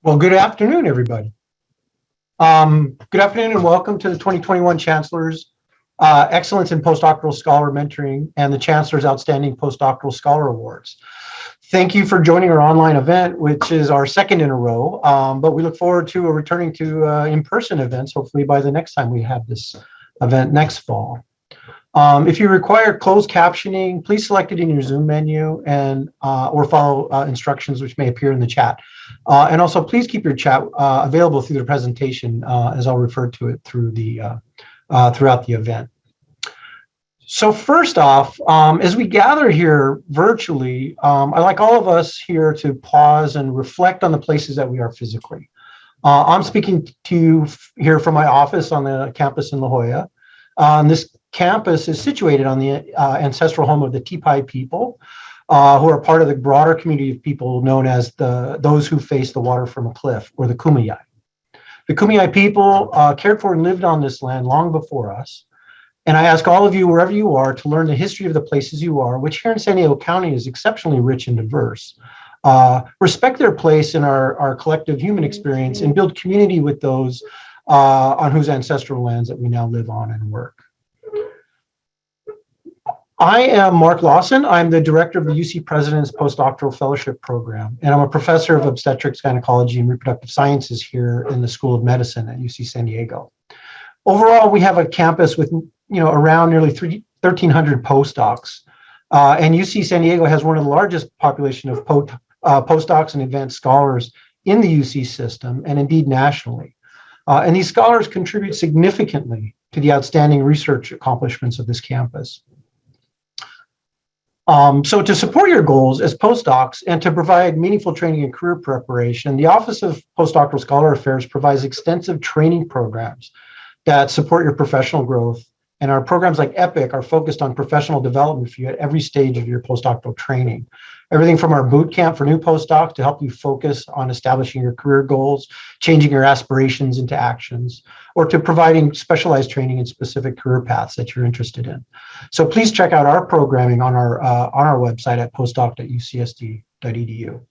Well, good afternoon, everybody. Good afternoon and welcome to the 2021 Chancellor's Excellence in Postdoctoral Scholar Mentoring and the Chancellor's Outstanding Postdoctoral Scholar Awards. Thank you for joining our online event, which is our second in a row, but we look forward to returning to in-person events, hopefully by the next time we have this event next fall. If you require closed captioning, please select it in your Zoom menu and or follow instructions which may appear in the chat. And also, please keep your chat available through the presentation, as I'll refer to it through the throughout the event. So first off, as we gather here virtually, I'd like all of us here to pause and reflect on the places that we are physically. I'm speaking to you here from my office on the campus in La Jolla. This campus is situated on the ancestral home of the Tipai people, who are part of the broader community of people known as those who face the water from a cliff, or the Kumeyaay. The Kumeyaay people cared for and lived on this land long before us. And I ask all of you, wherever you are, to learn the history of the places you are, which here in San Diego County is exceptionally rich and diverse. Respect their place in our collective human experience and build community with those on whose ancestral lands that we now live on and work. I am Mark Lawson. I'm the director of the UC President's Postdoctoral Fellowship Program, and I'm a professor of obstetrics, gynecology, and reproductive sciences here in the School of Medicine at UC San Diego. Overall, we have a campus with around nearly 1,300 postdocs, and UC San Diego has one of the largest population of postdocs and advanced scholars in the UC system, and indeed nationally. And these scholars contribute significantly to the outstanding research accomplishments of this campus. So to support your goals as postdocs and to provide meaningful training and career preparation, the Office of Postdoctoral Scholar Affairs provides extensive training programs that support your professional growth. And our programs like EPIC are focused on professional development for you at every stage of your postdoctoral training. Everything from our boot camp for new postdocs to help you focus on establishing your career goals, changing your aspirations into actions, or to providing specialized training in specific career paths that you're interested in. So please check out our programming on our website at postdoc.ucsd.edu.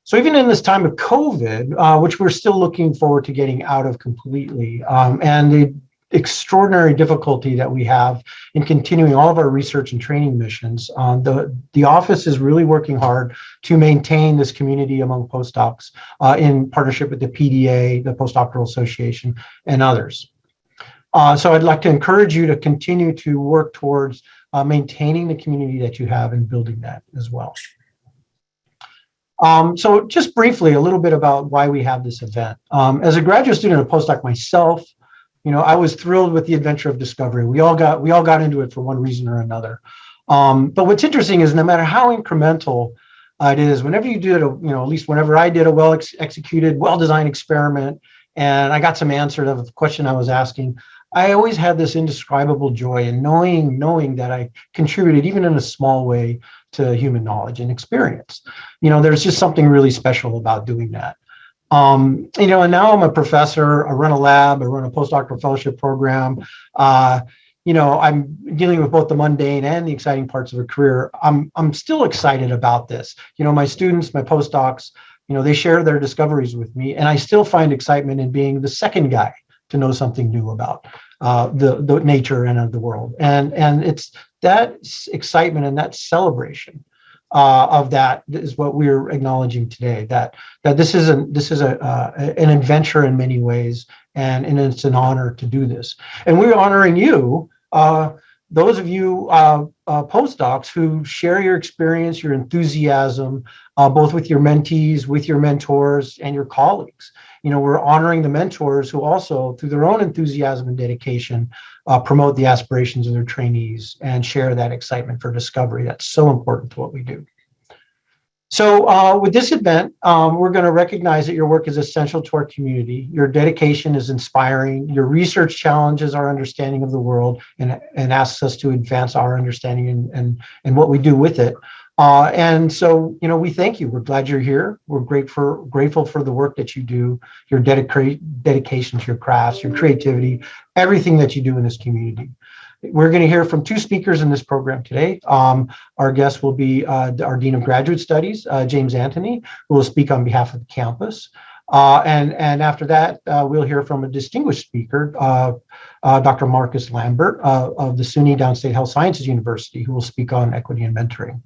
So even in this time of COVID, which we're still looking forward to getting out of completely, and the extraordinary difficulty that we have in continuing all of our research and training missions, the office is really working hard to maintain this community among postdocs in partnership with the PDA, the Postdoctoral Association, and others. So I'd like to encourage you to continue to work towards maintaining the community that you have and building that as well. So just briefly, a little bit about why we have this event. As a graduate student and a postdoc myself, I was thrilled with the adventure of discovery. We all got into it for one reason or another. But what's interesting is no matter how incremental it is, whenever you do it, at least whenever I did a well-executed, well-designed experiment, and I got some answer to the question I was asking, I always had this indescribable joy in knowing that I contributed, even in a small way, to human knowledge and experience. There's just something really special about doing that. And now I'm a professor, I run a lab, I run a postdoctoral fellowship program. I'm dealing with both the mundane and the exciting parts of a career. I'm still excited about this. My students, my postdocs, they share their discoveries with me, and I still find excitement in being the second guy to know something new about the nature and of the world. And it's that excitement and that celebration of that is what we're acknowledging today, that this is an adventure in many ways, and it's an honor to do this. And we're honoring you, those of you postdocs who share your experience, your enthusiasm, both with your mentees, with your mentors, and your colleagues. We're honoring the mentors who also, through their own enthusiasm and dedication, promote the aspirations of their trainees and share that excitement for discovery. That's so important to what we do. So with this event, we're going to recognize that your work is essential to our community. Your dedication is inspiring. Your research challenges our understanding of the world and asks us to advance our understanding and what we do with it. And so, we thank you. We're glad you're here. We're grateful for the work that you do, your dedication to your crafts, your creativity, everything that you do in this community. We're going to hear from two speakers in this program today. Our guest will be our Dean of Graduate Studies, James Anthony, who will speak on behalf of the campus. And after that, we'll hear from a distinguished speaker, Dr. Marcus Lambert of the SUNY Downstate Health Sciences University, who will speak on equity and mentoring.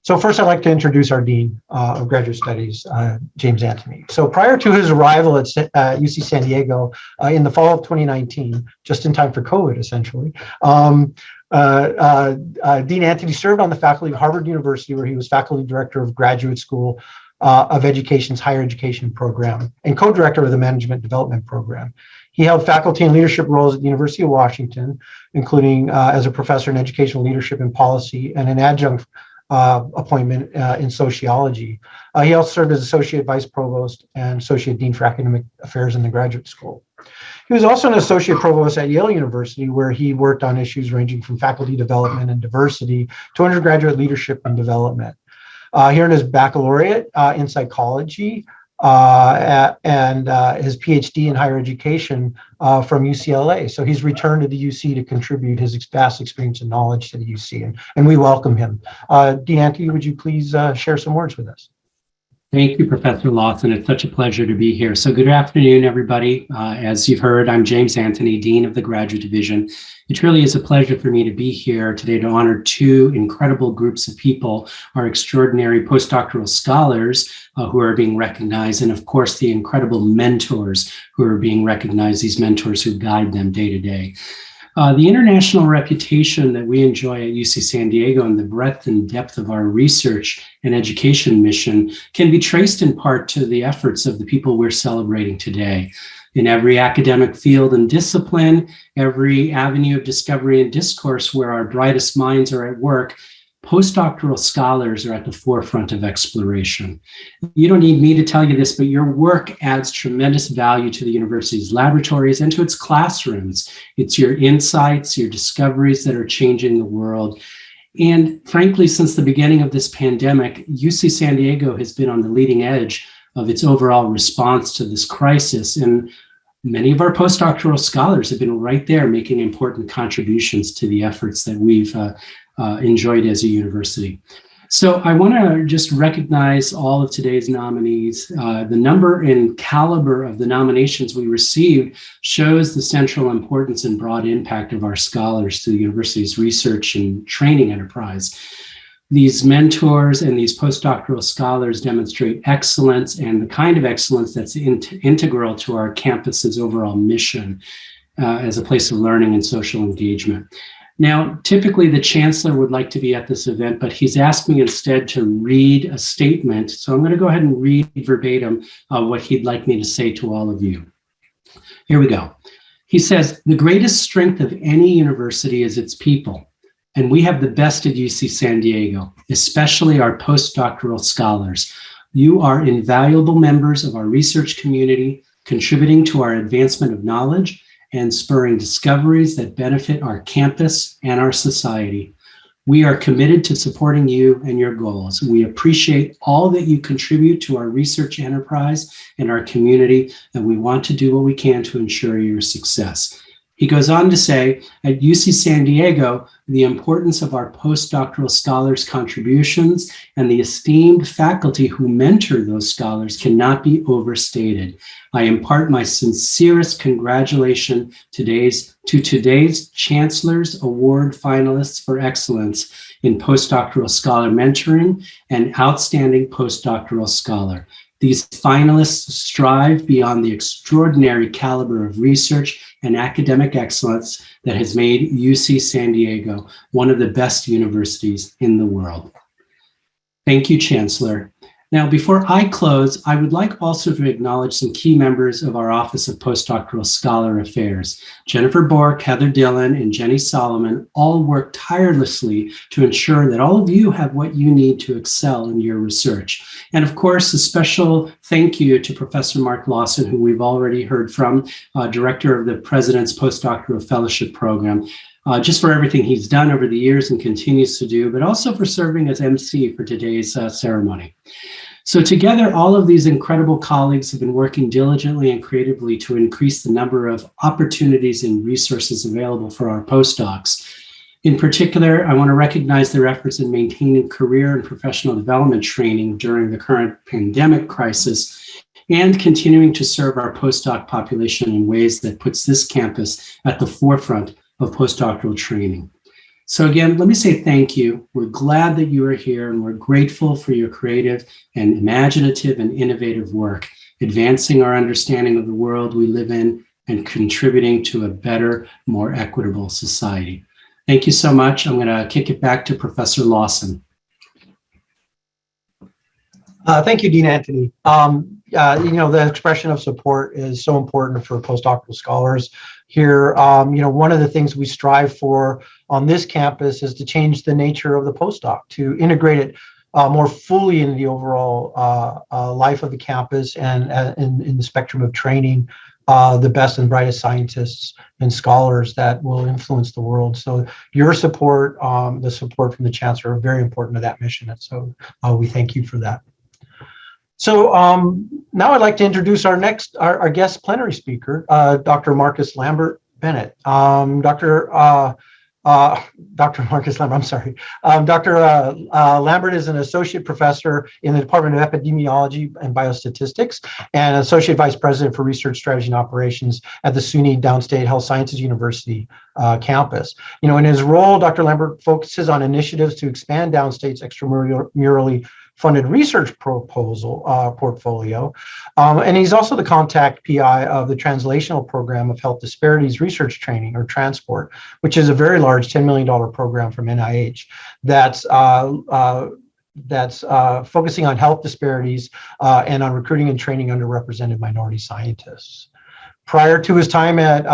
So first, I'd like to introduce our Dean of Graduate Studies, James Anthony. So prior to his arrival at UC San Diego in the fall of 2019, just in time for COVID, essentially, Dean Anthony served on the faculty of Harvard University, where he was faculty director of Graduate School of Education's Higher Education Program and co-director of the Management Development Program. He held faculty and leadership roles at the University of Washington, including as a professor in educational leadership and policy and an adjunct appointment in sociology. He also served as associate vice provost and associate dean for academic affairs in the graduate school. He was also an associate provost at Yale University, where he worked on issues ranging from faculty development and diversity to undergraduate leadership and development. He earned his baccalaureate in psychology and his Ph.D. in higher education from UCLA. So he's returned to the UC to contribute his vast experience and knowledge to the UC, and we welcome him. Dean Anthony, would you please share some words with us? Thank you, Professor Lawson. It's such a pleasure to be here. So good afternoon, everybody. As you've heard, I'm James Anthony, Dean of the Graduate Division. It really is a pleasure for me to be here today to honor two incredible groups of people, our extraordinary postdoctoral scholars who are being recognized, and of course, the incredible mentors who are being recognized, these mentors who guide them day to day. The international reputation that we enjoy at UC San Diego and the breadth and depth of our research and education mission can be traced in part to the efforts of the people we're celebrating today. In every academic field and discipline, every avenue of discovery and discourse where our brightest minds are at work, postdoctoral scholars are at the forefront of exploration. You don't need me to tell you this, but your work adds tremendous value to the university's laboratories and to its classrooms. It's your insights, your discoveries that are changing the world. And frankly, since the beginning of this pandemic, UC San Diego has been on the leading edge of its overall response to this crisis. And many of our postdoctoral scholars have been right there making important contributions to the efforts that we've enjoyed as a university. So I want to just recognize all of today's nominees. The number and caliber of the nominations we received shows the central importance and broad impact of our scholars to the university's research and training enterprise. These mentors and these postdoctoral scholars demonstrate excellence and the kind of excellence that's integral to our campus's overall mission as a place of learning and social engagement. Now, typically the Chancellor would like to be at this event, but he's asked me instead to read a statement. So I'm going to go ahead and read verbatim what he'd like me to say to all of you. Here we go. He says, "The greatest strength of any university is its people. And we have the best at UC San Diego, especially our postdoctoral scholars. You are invaluable members of our research community, contributing to our advancement of knowledge and spurring discoveries that benefit our campus and our society. We are committed to supporting you and your goals. We appreciate all that you contribute to our research enterprise and our community, and we want to do what we can to ensure your success." He goes on to say, at UC San Diego, the importance of our postdoctoral scholars' contributions and the esteemed faculty who mentor those scholars cannot be overstated. I impart my sincerest congratulations to today's Chancellor's Award finalists for excellence in postdoctoral scholar mentoring and outstanding postdoctoral scholar. These finalists strive beyond the extraordinary caliber of research and academic excellence that has made UC San Diego one of the best universities in the world. Thank you, Chancellor. Now, before I close, I would like also to acknowledge some key members of our Office of Postdoctoral Scholar Affairs. Jennifer Bork, Heather Dillon, and Jenny Solomon all work tirelessly to ensure that all of you have what you need to excel in your research. And of course, a special thank you to Professor Mark Lawson, who we've already heard from, Director of the President's Postdoctoral Fellowship Program. Just for everything he's done over the years and continues to do, but also for serving as MC for today's ceremony. So together, all of these incredible colleagues have been working diligently and creatively to increase the number of opportunities and resources available for our postdocs. In particular, I want to recognize their efforts in maintaining career and professional development training during the current pandemic crisis and continuing to serve our postdoc population in ways that puts this campus at the forefront of postdoctoral training. So again, let me say thank you. We're glad that you are here, and we're grateful for your creative and imaginative and innovative work, advancing our understanding of the world we live in and contributing to a better, more equitable society. Thank you so much. I'm going to kick it back to Professor Lawson. Thank you, Dean Anthony. The expression of support is so important for postdoctoral scholars here. One of the things we strive for on this campus is to change the nature of the postdoc, to integrate it more fully in the overall life of the campus and in the spectrum of training the best and brightest scientists and scholars that will influence the world. So your support, the support from the Chancellor, are very important to that mission. And so we thank you for that. So now I'd like to introduce our guest plenary speaker, Dr. Marcus Lambert Bennett. Dr. Marcus Lambert, I'm sorry. Dr. Lambert is an associate professor in the Department of Epidemiology and Biostatistics and associate vice president for research strategy and operations at the SUNY Downstate Health Sciences University campus. In his role, Dr. Lambert focuses on initiatives to expand Downstate's extramurally funded research portfolio. And he's also the contact PI of the Translational Program of Health Disparities Research Training, or Transport, which is a very large $10 million program from NIH that's focusing on health disparities and on recruiting and training underrepresented minority scientists. Prior to his time at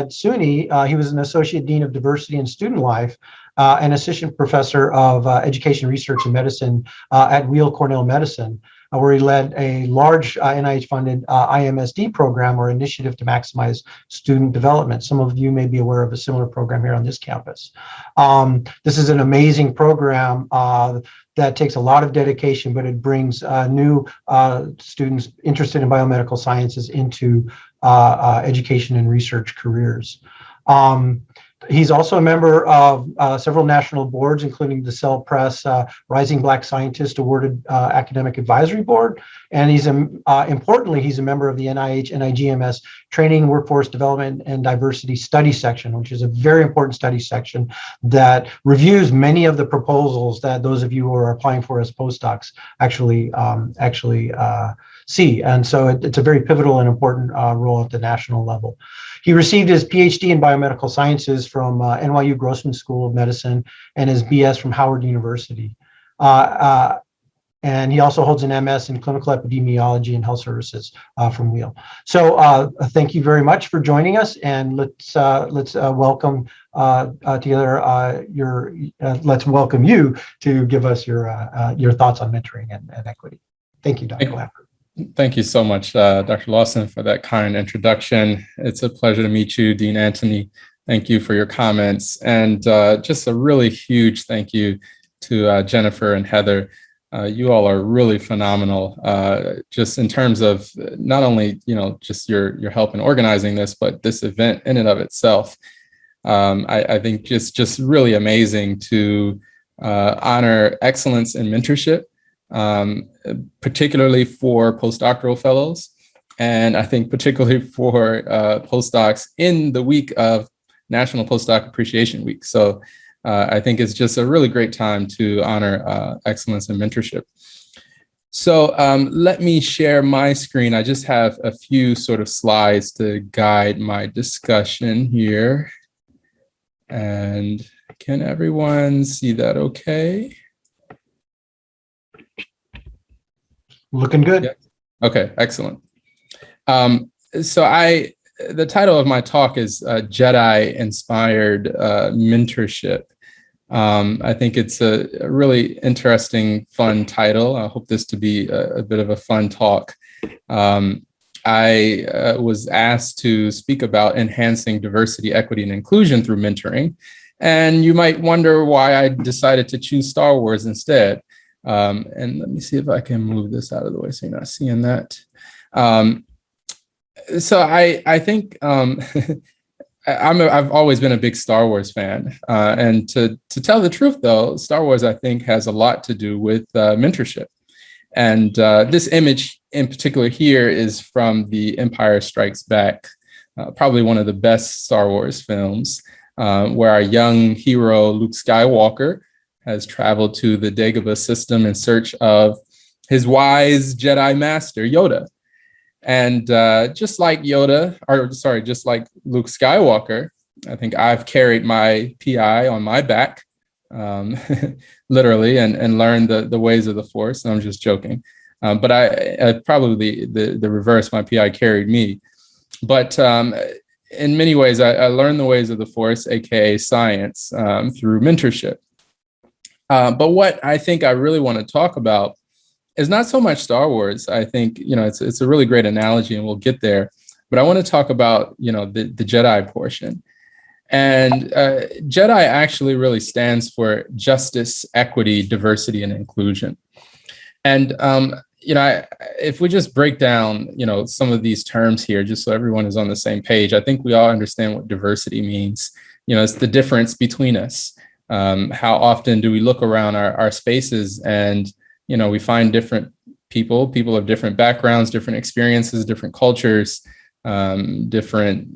SUNY, he was an associate dean of diversity and student life and assistant professor of education research and medicine at Weill Cornell Medicine, where he led a large NIH-funded IMSD program, or initiative to maximize student development. Some of you may be aware of a similar program here on this campus. This is an amazing program that takes a lot of dedication, but it brings new students interested in biomedical sciences into education and research careers. He's also a member of several national boards, including the Cell Press Rising Black Scientist Awarded Academic Advisory Board. And importantly, he's a member of the NIH NIGMS Training, Workforce Development, and Diversity Study Section, which is a very important study section that reviews many of the proposals that those of you who are applying for as postdocs actually see. And so it's a very pivotal and important role at the national level. He received his Ph.D. in biomedical sciences from NYU Grossman School of Medicine and his B.S. from Howard University. And he also holds an MS in clinical epidemiology and health services from Weill. So thank you very much for joining us, and let's welcome together let's welcome you to give us your thoughts on mentoring and equity. Thank you, Dr. Lambert. Thank you so much, Dr. Lawson, for that kind introduction. It's a pleasure to meet you, Dean Anthony. Thank you for your comments. And just a really huge thank you to Jennifer and Heather. You all are really phenomenal, just in terms of not only, just your help in organizing this, but this event in and of itself. I think just really amazing to honor excellence in mentorship, particularly for postdoctoral fellows. And I think particularly for postdocs in the week of National Postdoc Appreciation Week. So I think it's just a really great time to honor excellence in mentorship. So let me share my screen. I just have a few sort of slides to guide my discussion here. And can everyone see that okay? Looking good. Yeah. Okay, excellent. So the title of my talk is Jedi-Inspired Mentorship. I think it's a really interesting, fun title. I hope this to be a bit of a fun talk. I was asked to speak about enhancing diversity, equity, and inclusion through mentoring. And you might wonder why I decided to choose Star Wars instead. And let me see if I can move this out of the way so you're not seeing that. So I think I've always been a big Star Wars fan. And to tell the truth, though, Star Wars, I think, has a lot to do with mentorship. And this image in particular here is from The Empire Strikes Back, probably one of the best Star Wars films, where our young hero, Luke Skywalker, has traveled to the Dagobah system in search of his wise Jedi master, Yoda. And just like just like Luke Skywalker, I think I've carried my PI on my back, literally, and learned the ways of the Force. And I'm just joking. But I probably the reverse, my PI carried me. But in many ways, I learned the ways of the Force, aka science, through mentorship. But what I think I really want to talk about is not so much Star Wars. I think, it's a really great analogy, and we'll get there. But I want to talk about, the Jedi portion. And Jedi actually really stands for justice, equity, diversity, and inclusion. And, if we just break down, some of these terms here, just so everyone is on the same page, I think we all understand what diversity means. It's the difference between us. How often do we look around our spaces and, we find different people of different backgrounds, different experiences, different cultures, different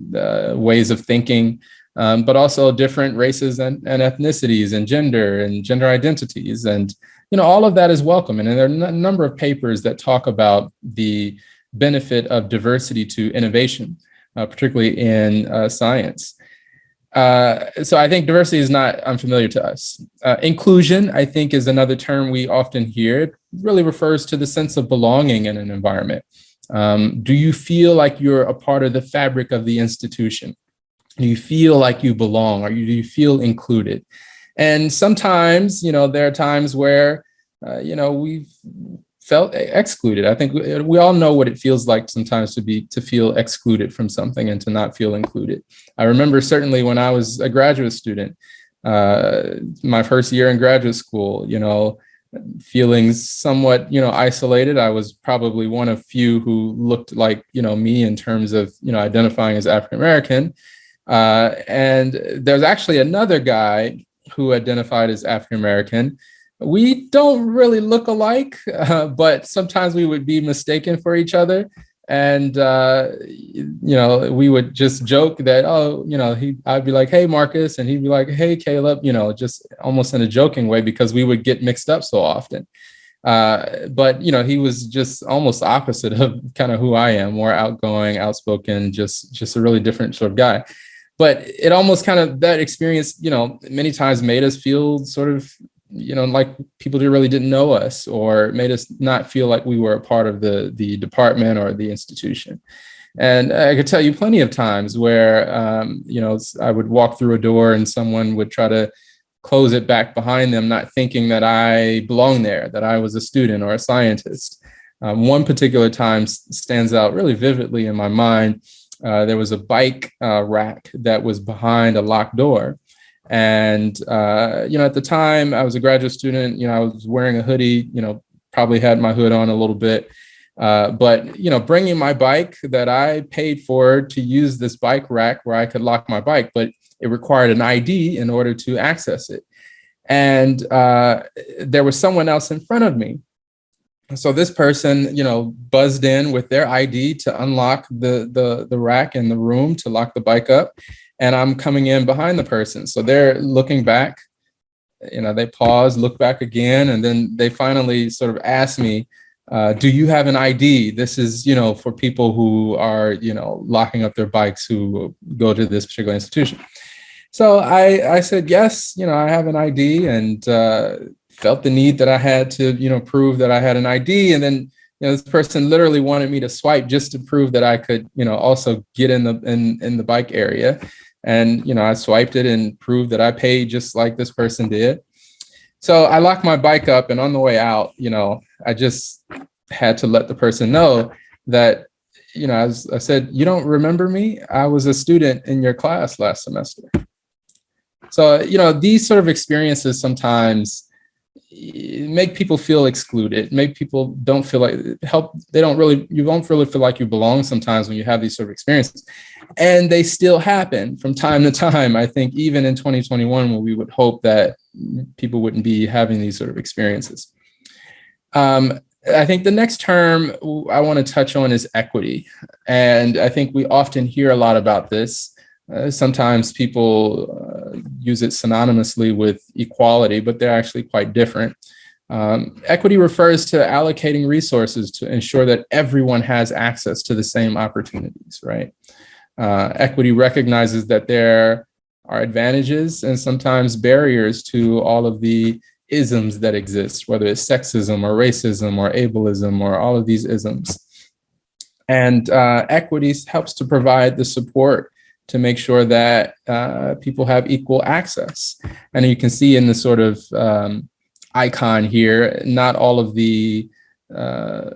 ways of thinking, but also different races and ethnicities and gender identities. And, all of that is welcome. And there are a number of papers that talk about the benefit of diversity to innovation, particularly in science. So I think diversity is not unfamiliar to us. Inclusion, I think, is another term we often hear. It really refers to the sense of belonging in an environment. Do you feel like you're a part of the fabric of the institution? Do you feel like you belong, or do you feel included? And sometimes, there are times where, we've felt excluded. I think we all know what it feels like sometimes to feel excluded from something and to not feel included. I remember certainly when I was a graduate student, my first year in graduate school, feeling somewhat, isolated. I was probably one of few who looked like, me in terms of, identifying as African American. And there's actually another guy who identified as African American. We don't really look alike, but sometimes we would be mistaken for each other. And, we would just joke that, I'd be like, hey, Marcus, and he'd be like, hey, Caleb, just almost in a joking way, because we would get mixed up so often. But, he was just almost opposite of kind of who I am, more outgoing, outspoken, just a really different sort of guy. But it almost kind of, that experience, many times made us feel sort of, like people who really didn't know us, or made us not feel like we were a part of the department or the institution. And I could tell you plenty of times where, I would walk through a door and someone would try to close it back behind them, not thinking that I belonged there, that I was a student or a scientist. One particular time stands out really vividly in my mind. There was a bike rack that was behind a locked door. And, at the time I was a graduate student, I was wearing a hoodie, probably had my hood on a little bit. But, bringing my bike that I paid for to use this bike rack where I could lock my bike, but it required an ID in order to access it. And there was someone else in front of me. So this person, buzzed in with their ID to unlock the rack in the room to lock the bike up. And I'm coming in behind the person. So they're looking back, they pause, look back again. And then they finally sort of ask me, do you have an ID? This is, for people who are, locking up their bikes who go to this particular institution. So I said, yes, I have an ID, and felt the need that I had to, prove that I had an ID. And then, this person literally wanted me to swipe just to prove that I could, also get in the bike area. And, I swiped it and proved that I paid just like this person did. So I locked my bike up, and on the way out, I just had to let the person know that, as I said, you don't remember me? I was a student in your class last semester. So, these sort of experiences sometimes make people feel excluded, make people don't feel like you won't really feel like you belong sometimes when you have these sort of experiences. And they still happen from time to time. I think even in 2021, when we would hope that people wouldn't be having these sort of experiences. I think the next term I want to touch on is equity. And I think we often hear a lot about this. Sometimes people use it synonymously with equality, but they're actually quite different. Equity refers to allocating resources to ensure that everyone has access to the same opportunities, right? Equity recognizes that there are advantages and sometimes barriers to all of the isms that exist, whether it's sexism or racism or ableism or all of these isms. And equity helps to provide the support to make sure that people have equal access. And you can see in the sort of icon here, not all of the, I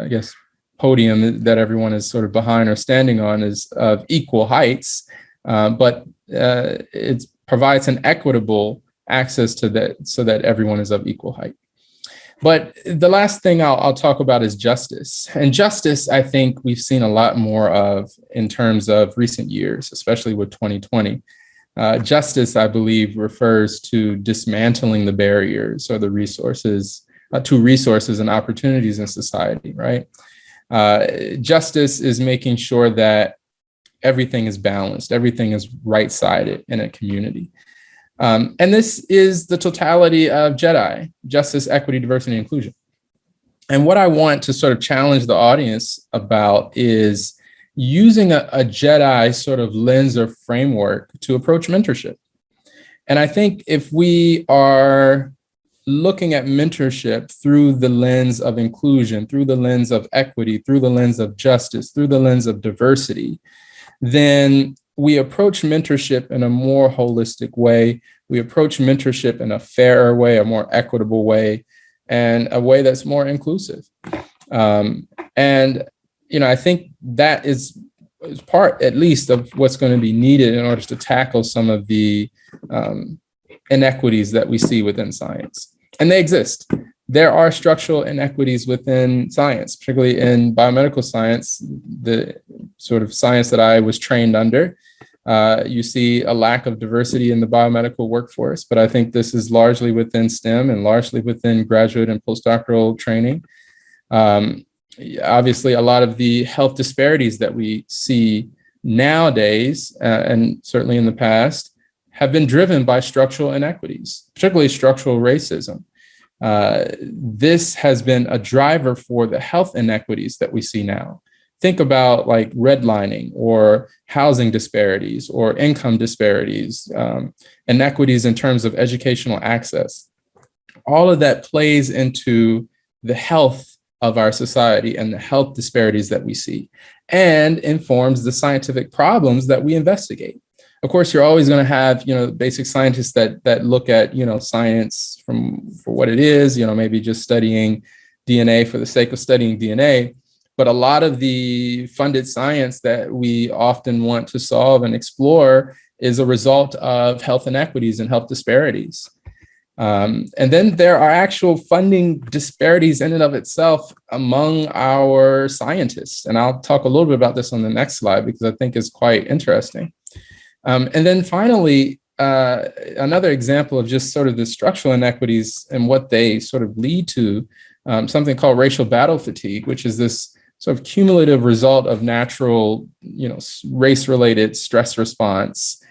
guess, podium that everyone is sort of behind or standing on is of equal heights, but it provides an equitable access to that so that everyone is of equal height. But the last thing I'll talk about is justice. And justice, I think we've seen a lot more of in terms of recent years, especially with 2020. Justice, I believe, refers to dismantling the barriers or the resources to resources and opportunities in society, right? Justice is making sure that everything is balanced, everything is right-sided in a community. And this is the totality of JEDI, justice, equity, diversity, and inclusion. And what I want to sort of challenge the audience about is using a JEDI sort of lens or framework to approach mentorship. And I think if we are looking at mentorship through the lens of inclusion, through the lens of equity, through the lens of justice, through the lens of diversity, then we approach mentorship in a more holistic way. We approach mentorship in a fairer way, a more equitable way, and a way that's more inclusive. I think that is part, at least, of what's going to be needed in order to tackle some of the inequities that we see within science. And they exist. There are structural inequities within science, particularly in biomedical science, the sort of science that I was trained under. You see a lack of diversity in the biomedical workforce, but I think this is largely within STEM and largely within graduate and postdoctoral training. Obviously, a lot of the health disparities that we see nowadays, and certainly in the past, have been driven by structural inequities, particularly structural racism. This has been a driver for the health inequities that we see now. Think about like redlining or housing disparities or income disparities, inequities in terms of educational access. All of that plays into the health of our society and the health disparities that we see and informs the scientific problems that we investigate. Of course, you're always going to have, basic scientists that look at, science for what it is, maybe just studying DNA for the sake of studying DNA. But a lot of the funded science that we often want to solve and explore is a result of health inequities and health disparities. And then there are actual funding disparities in and of itself among our scientists. And I'll talk a little bit about this on the next slide because I think it's quite interesting. And then finally, another example of just sort of the structural inequities and what they sort of lead to, something called racial battle fatigue, which is this sort of cumulative result of natural, race-related stress response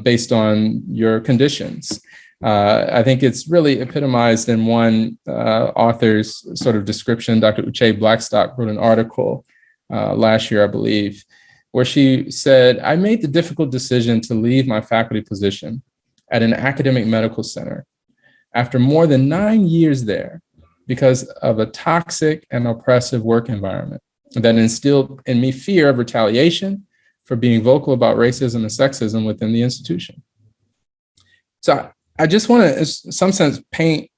based on your conditions. I think it's really epitomized in one author's sort of description. Dr. Uche Blackstock wrote an article last year, I believe, where she said, "I made the difficult decision to leave my faculty position at an academic medical center after more than 9 years there because of a toxic and oppressive work environment that instilled in me fear of retaliation for being vocal about racism and sexism within the institution." So I just want to, in some sense, paint,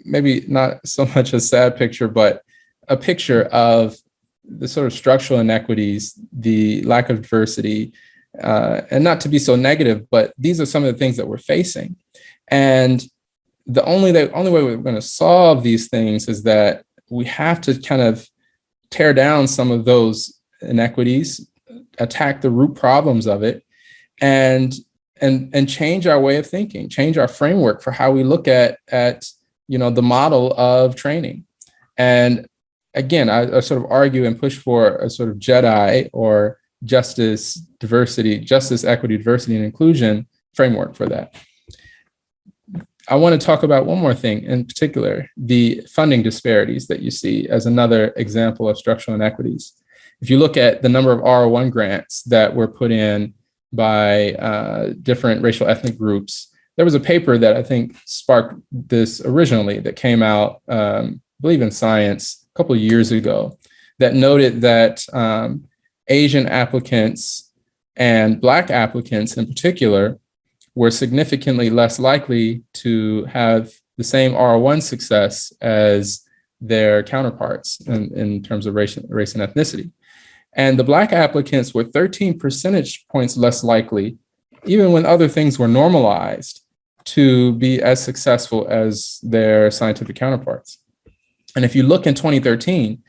maybe not so much a sad picture, but a picture of the sort of structural inequities, the lack of diversity, and not to be so negative, but these are some of the things that we're facing. And the only way we're going to solve these things is that we have to kind of tear down some of those inequities, attack the root problems of it, and change our way of thinking, change our framework for how we look at the model of training. And again, I sort of argue and push for a sort of JEDI, or justice, equity, diversity, and inclusion framework for that. I want to talk about one more thing in particular, the funding disparities that you see as another example of structural inequities. If you look at the number of R01 grants that were put in by different racial ethnic groups, there was a paper that I think sparked this originally that came out, I believe in Science a couple of years ago, that noted that Asian applicants and Black applicants in particular were significantly less likely to have the same R01 success as their counterparts in terms of race and ethnicity. And the Black applicants were 13 percentage points less likely, even when other things were normalized, to be as successful as their scientific counterparts. And if you look in 2013,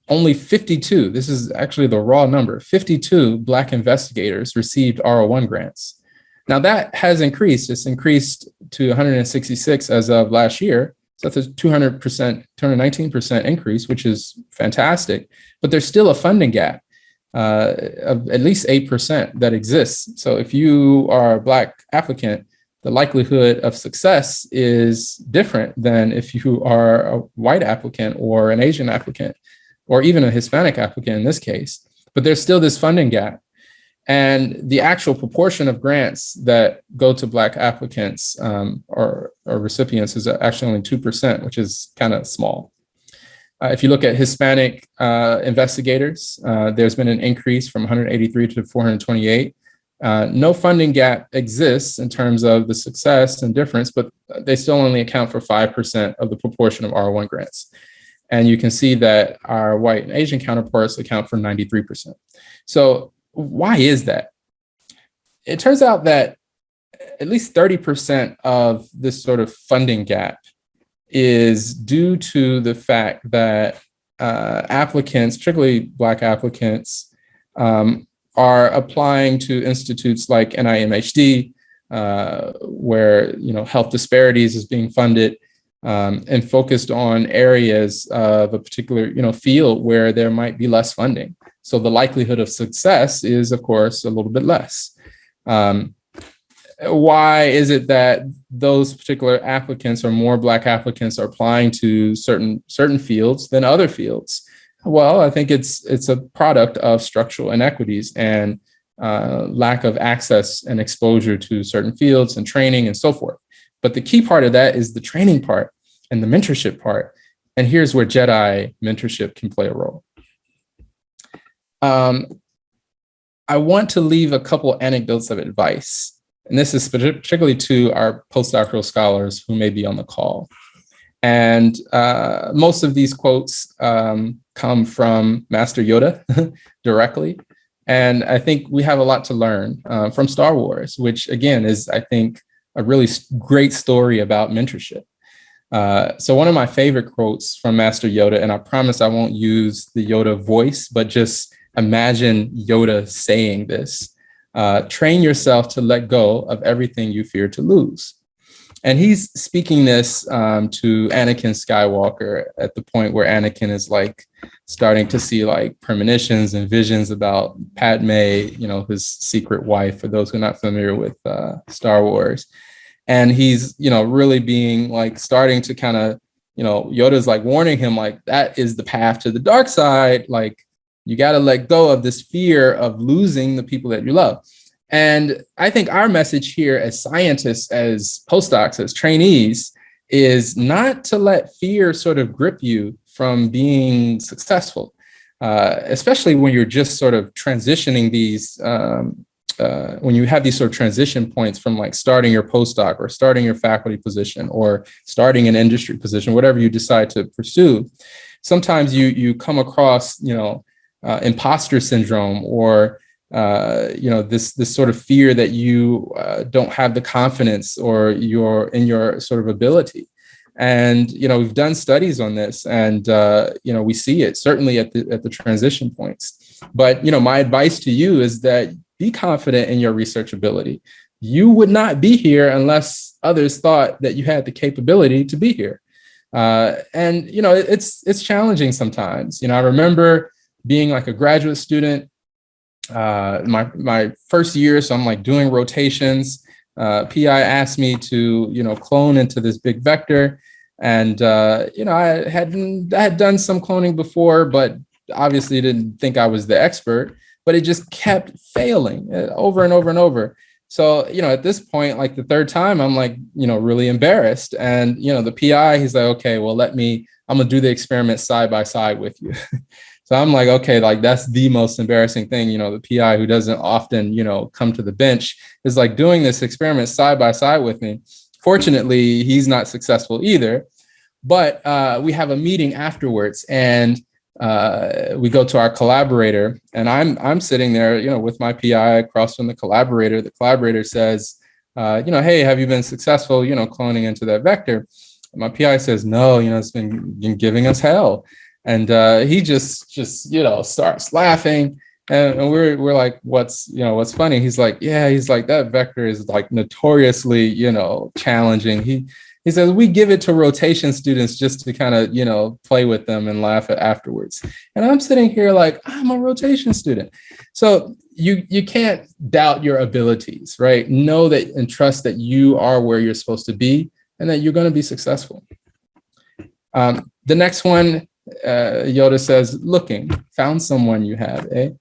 only 52, this is actually the raw number, 52 Black investigators received R01 grants. Now that has increased. It's increased to 166 as of last year. So that's a 219% increase, which is fantastic. But there's still a funding gap of at least 8% that exists. So if you are a Black applicant, the likelihood of success is different than if you are a white applicant or an Asian applicant, or even a Hispanic applicant in this case. But there's still this funding gap. And the actual proportion of grants that go to Black applicants or recipients is actually only 2%, which is kind of small. If you look at Hispanic investigators, there's been an increase from 183 to 428. No funding gap exists in terms of the success and difference, but they still only account for 5% of the proportion of R01 grants. And you can see that our white and Asian counterparts account for 93%. So why is that? It turns out that at least 30% of this sort of funding gap is due to the fact that applicants, particularly Black applicants, are applying to institutes like NIMHD, where health disparities is being funded, and focused on areas of a particular field where there might be less funding. So the likelihood of success is, of course, a little bit less. Why is it that those particular applicants or more Black applicants are applying to certain fields than other fields? Well, I think it's a product of structural inequities and lack of access and exposure to certain fields and training and so forth. But the key part of that is the training part and the mentorship part. And here's where JEDI mentorship can play a role. I want to leave a couple anecdotes of advice, and this is particularly to our postdoctoral scholars who may be on the call. And most of these quotes come from Master Yoda directly. And I think we have a lot to learn from Star Wars, which again is, I think, a really great story about mentorship. So one of my favorite quotes from Master Yoda, and I promise I won't use the Yoda voice, but just imagine Yoda saying this: train yourself to let go of everything you fear to lose. And he's speaking this to Anakin Skywalker at the point where Anakin is like starting to see like premonitions and visions about Padme, his secret wife, for those who are not familiar with Star Wars. And he's, really being like starting to kind of, Yoda's like warning him, like, that is the path to the dark side. Like, you got to let go of this fear of losing the people that you love. And I think our message here as scientists, as postdocs, as trainees, is not to let fear sort of grip you from being successful, especially when you're just sort of transitioning these, when you have these sort of transition points from like starting your postdoc or starting your faculty position or starting an industry position, whatever you decide to pursue. Sometimes you come across, imposter syndrome or this sort of fear that you don't have the confidence or you're in your sort of ability. And, we've done studies on this, and, we see it certainly at the transition points. But, my advice to you is that be confident in your research ability. You would not be here unless others thought that you had the capability to be here. And, it's challenging sometimes. I remember being like a graduate student, my first year. So I'm like doing rotations. PI asked me to, clone into this big vector. And, I had done some cloning before, but obviously didn't think I was the expert, but it just kept failing over and over and over. So, at this point, like the third time, I'm like, really embarrassed. And, the PI, he's like, okay, well, I'm going to do the experiment side by side with you. So I'm like, okay, like that's the most embarrassing thing, the PI who doesn't often, come to the bench is like doing this experiment side by side with me. Fortunately, he's not successful either, but we have a meeting afterwards, and we go to our collaborator, and I'm sitting there, with my PI across from the collaborator. The collaborator says, hey, have you been successful, cloning into that vector? And my PI says, no, it's been giving us hell. And he just starts laughing, and we're like, what's funny? He's like, that vector is like notoriously, challenging. He says, we give it to rotation students just to kind of, play with them and laugh at afterwards. And I'm sitting here like, I'm a rotation student. So you can't doubt your abilities, right? Know that and trust that you are where you're supposed to be and that you're going to be successful. The next one, Yoda says, found someone you have, eh?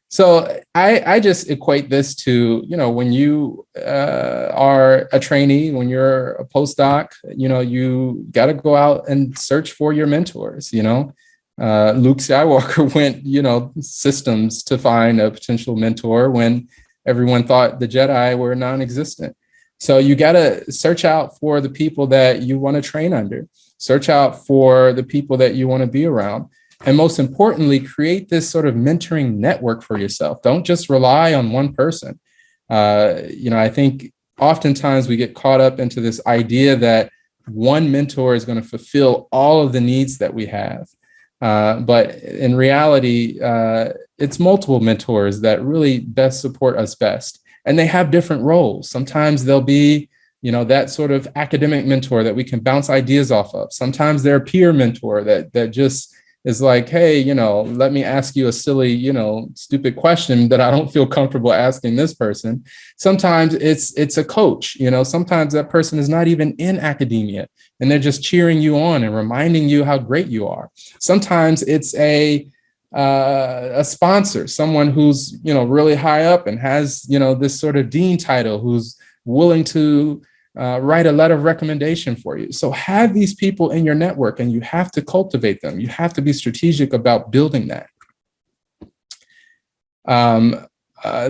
So I just equate this to, when you are a trainee, when you're a postdoc, you got to go out and search for your mentors. Luke Skywalker went, systems to find a potential mentor when everyone thought the Jedi were non-existent. So you got to search out for the people that you want to train under, search out for the people that you want to be around. And most importantly, create this sort of mentoring network for yourself. Don't just rely on one person. I think oftentimes we get caught up into this idea that one mentor is going to fulfill all of the needs that we have. But in reality, it's multiple mentors that really best support us best. And they have different roles. Sometimes they'll be that sort of academic mentor that we can bounce ideas off of. Sometimes they're a peer mentor that just is like, hey, let me ask you a silly, stupid question that I don't feel comfortable asking this person. Sometimes it's a coach, sometimes that person is not even in academia and they're just cheering you on and reminding you how great you are. Sometimes it's a sponsor, someone who's, really high up and has, this sort of dean title, who's willing to write a letter of recommendation for you. So have these people in your network, and you have to cultivate them. You have to be strategic about building that.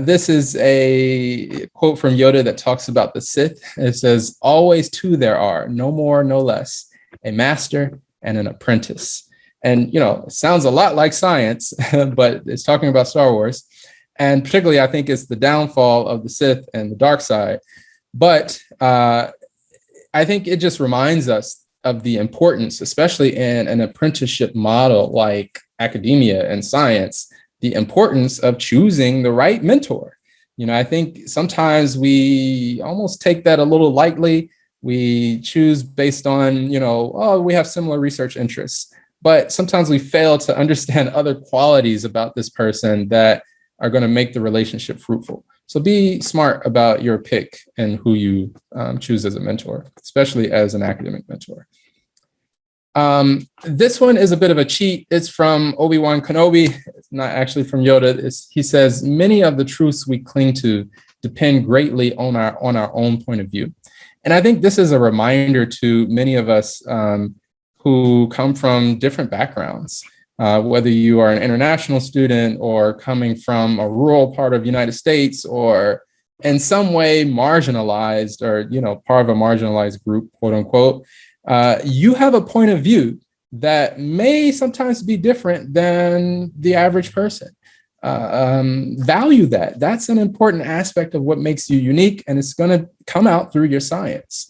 This is a quote from Yoda that talks about the Sith. It says, always two there are, no more, no less, a master and an apprentice. And, it sounds a lot like science, but it's talking about Star Wars. And particularly, I think it's the downfall of the Sith and the dark side. But I think it just reminds us of the importance, especially in an apprenticeship model like academia and science, the importance of choosing the right mentor. I think sometimes we almost take that a little lightly. We choose based on, we have similar research interests, but sometimes we fail to understand other qualities about this person that are going to make the relationship fruitful. So be smart about your pick and who you choose as a mentor, especially as an academic mentor. This one is a bit of a cheat. It's from Obi-Wan Kenobi. It's not actually from Yoda. He says, many of the truths we cling to depend greatly on our own point of view. And I think this is a reminder to many of us who come from different backgrounds. Whether you are an international student or coming from a rural part of the United States or in some way marginalized or, part of a marginalized group, quote unquote, you have a point of view that may sometimes be different than the average person. value that. That's an important aspect of what makes you unique, and it's going to come out through your science.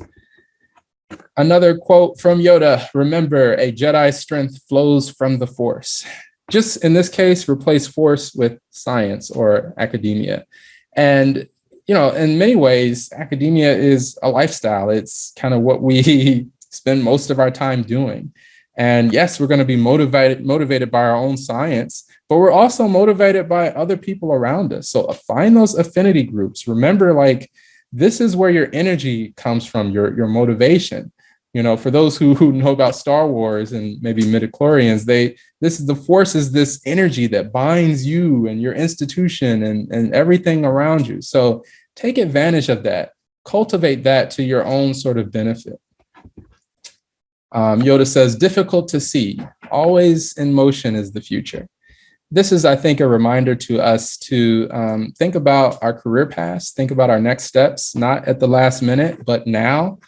Another quote from Yoda: remember, a Jedi's strength flows from the Force. Just in this case, replace Force with science or academia. And, you know, in many ways, academia is a lifestyle. It's kind of what we spend most of our time doing. And yes, we're going to be motivated by our own science, but we're also motivated by other people around us. So find those affinity groups. Remember, like, this is where your energy comes from, your motivation. You know, for those who know about Star Wars and maybe midichlorians, the Force is this energy that binds you and your institution and everything around you. So take advantage of that, cultivate that to your own sort of benefit. Yoda says, difficult to see, always in motion is the future. This is, I think, a reminder to us to think about our career paths, think about our next steps, not at the last minute, but now,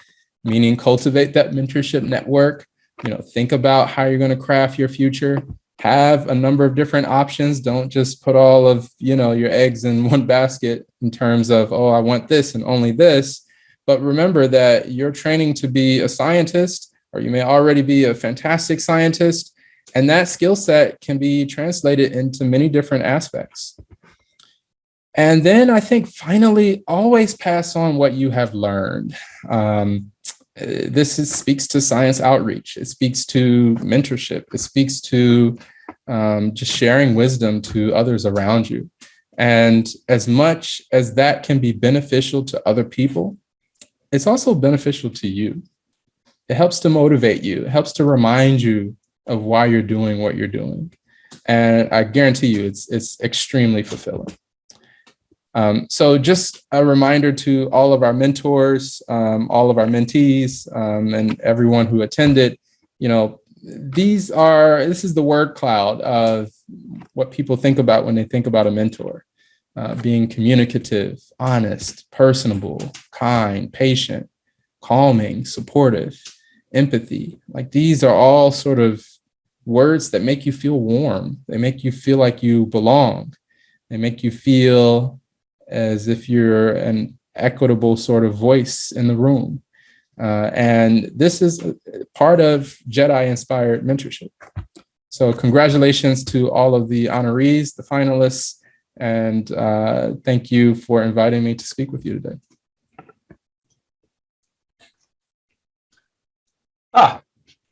meaning cultivate that mentorship network. You know, think about how you're going to craft your future, have a number of different options. Don't just put all of, you know, your eggs in one basket in terms of, oh, I want this and only this. But remember that you're training to be a scientist, or you may already be a fantastic scientist, and that skill set can be translated into many different aspects. And then I think finally, always pass on what you have learned. Speaks to science outreach. It speaks to mentorship. It speaks to just sharing wisdom to others around you. And as much as that can be beneficial to other people, it's also beneficial to you. It helps to motivate you. It helps to remind you of why you're doing what you're doing. And I guarantee you it's extremely fulfilling. So just a reminder to all of our mentors, all of our mentees, and everyone who attended, you know, this is the word cloud of what people think about when they think about a mentor. Being communicative, honest, personable, kind, patient, calming, supportive, empathy. Like, these are all sort of words that make you feel warm. They make you feel like you belong. They make you feel as if you're an equitable sort of voice in the room. And this is part of Jedi-inspired mentorship. So congratulations to all of the honorees, the finalists, and thank you for inviting me to speak with you today.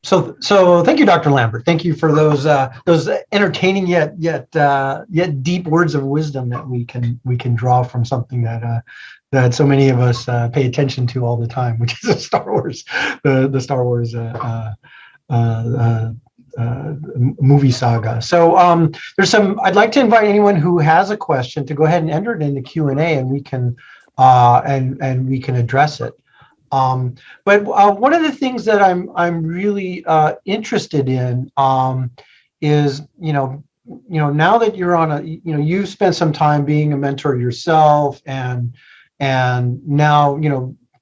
So thank you, Dr. Lambert. Thank you for those entertaining yet deep words of wisdom that we can draw from something that so many of us pay attention to all the time, which is Star Wars, the Star Wars movie saga. So I'd like to invite anyone who has a question to go ahead and enter it in the Q&A, and we can address it. But one of the things that I'm really interested in is, now that you're on you've spent some time being a mentor yourself, and now,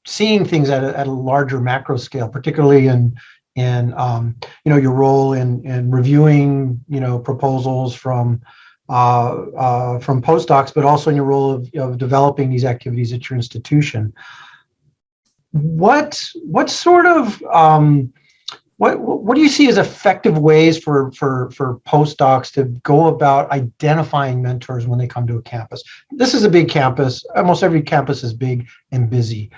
seeing things at a larger macro scale, particularly in your role in reviewing, proposals from postdocs, but also in your role of developing these activities at your institution. What sort of what do you see as effective ways for postdocs to go about identifying mentors when they come to a campus? This is a big campus. Almost every campus is big and busy.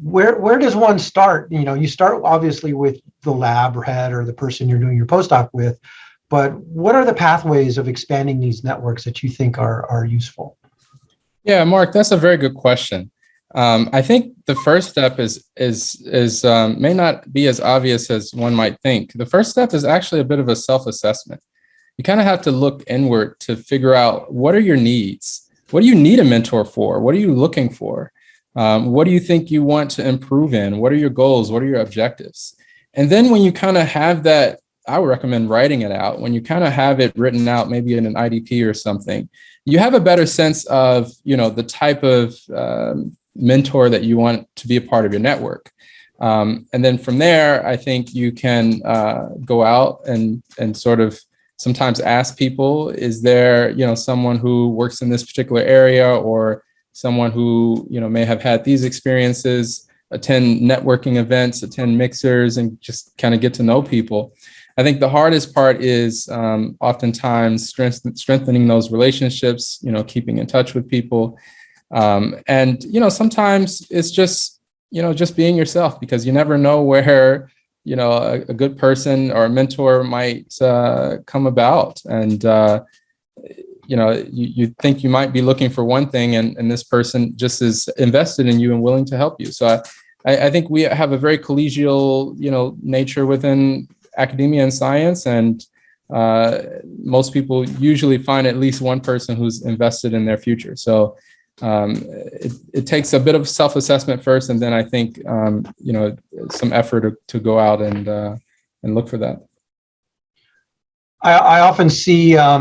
Where does one start? You start obviously with the lab head or the person you're doing your postdoc with, but what are the pathways of expanding these networks that you think are useful? Yeah, Mark, that's a very good question. I think the first step is may not be as obvious as one might think. The first step is actually a bit of a self-assessment. You kind of have to look inward to figure out, what are your needs? What do you need a mentor for? What are you looking for? What do you think you want to improve in? What are your goals? What are your objectives? And then when you kind of have that, I would recommend writing it out. When you kind of have it written out, maybe in an IDP or something, you have a better sense of, the type of mentor that you want to be a part of your network. And then from there, I think you can go out and sort of sometimes ask people, is there, someone who works in this particular area, or someone who, may have had these experiences, attend networking events, attend mixers, and just kind of get to know people. I think the hardest part is oftentimes strengthening those relationships, keeping in touch with people. And, sometimes it's just being yourself, because you never know where, a good person or a mentor might come about. And, you think you might be looking for one thing, and this person just is invested in you and willing to help you. So I think we have a very collegial, nature within academia and science. And most people usually find at least one person who's invested in their future. So it takes a bit of self-assessment first, and then I think some effort to go out and look for that. I often see a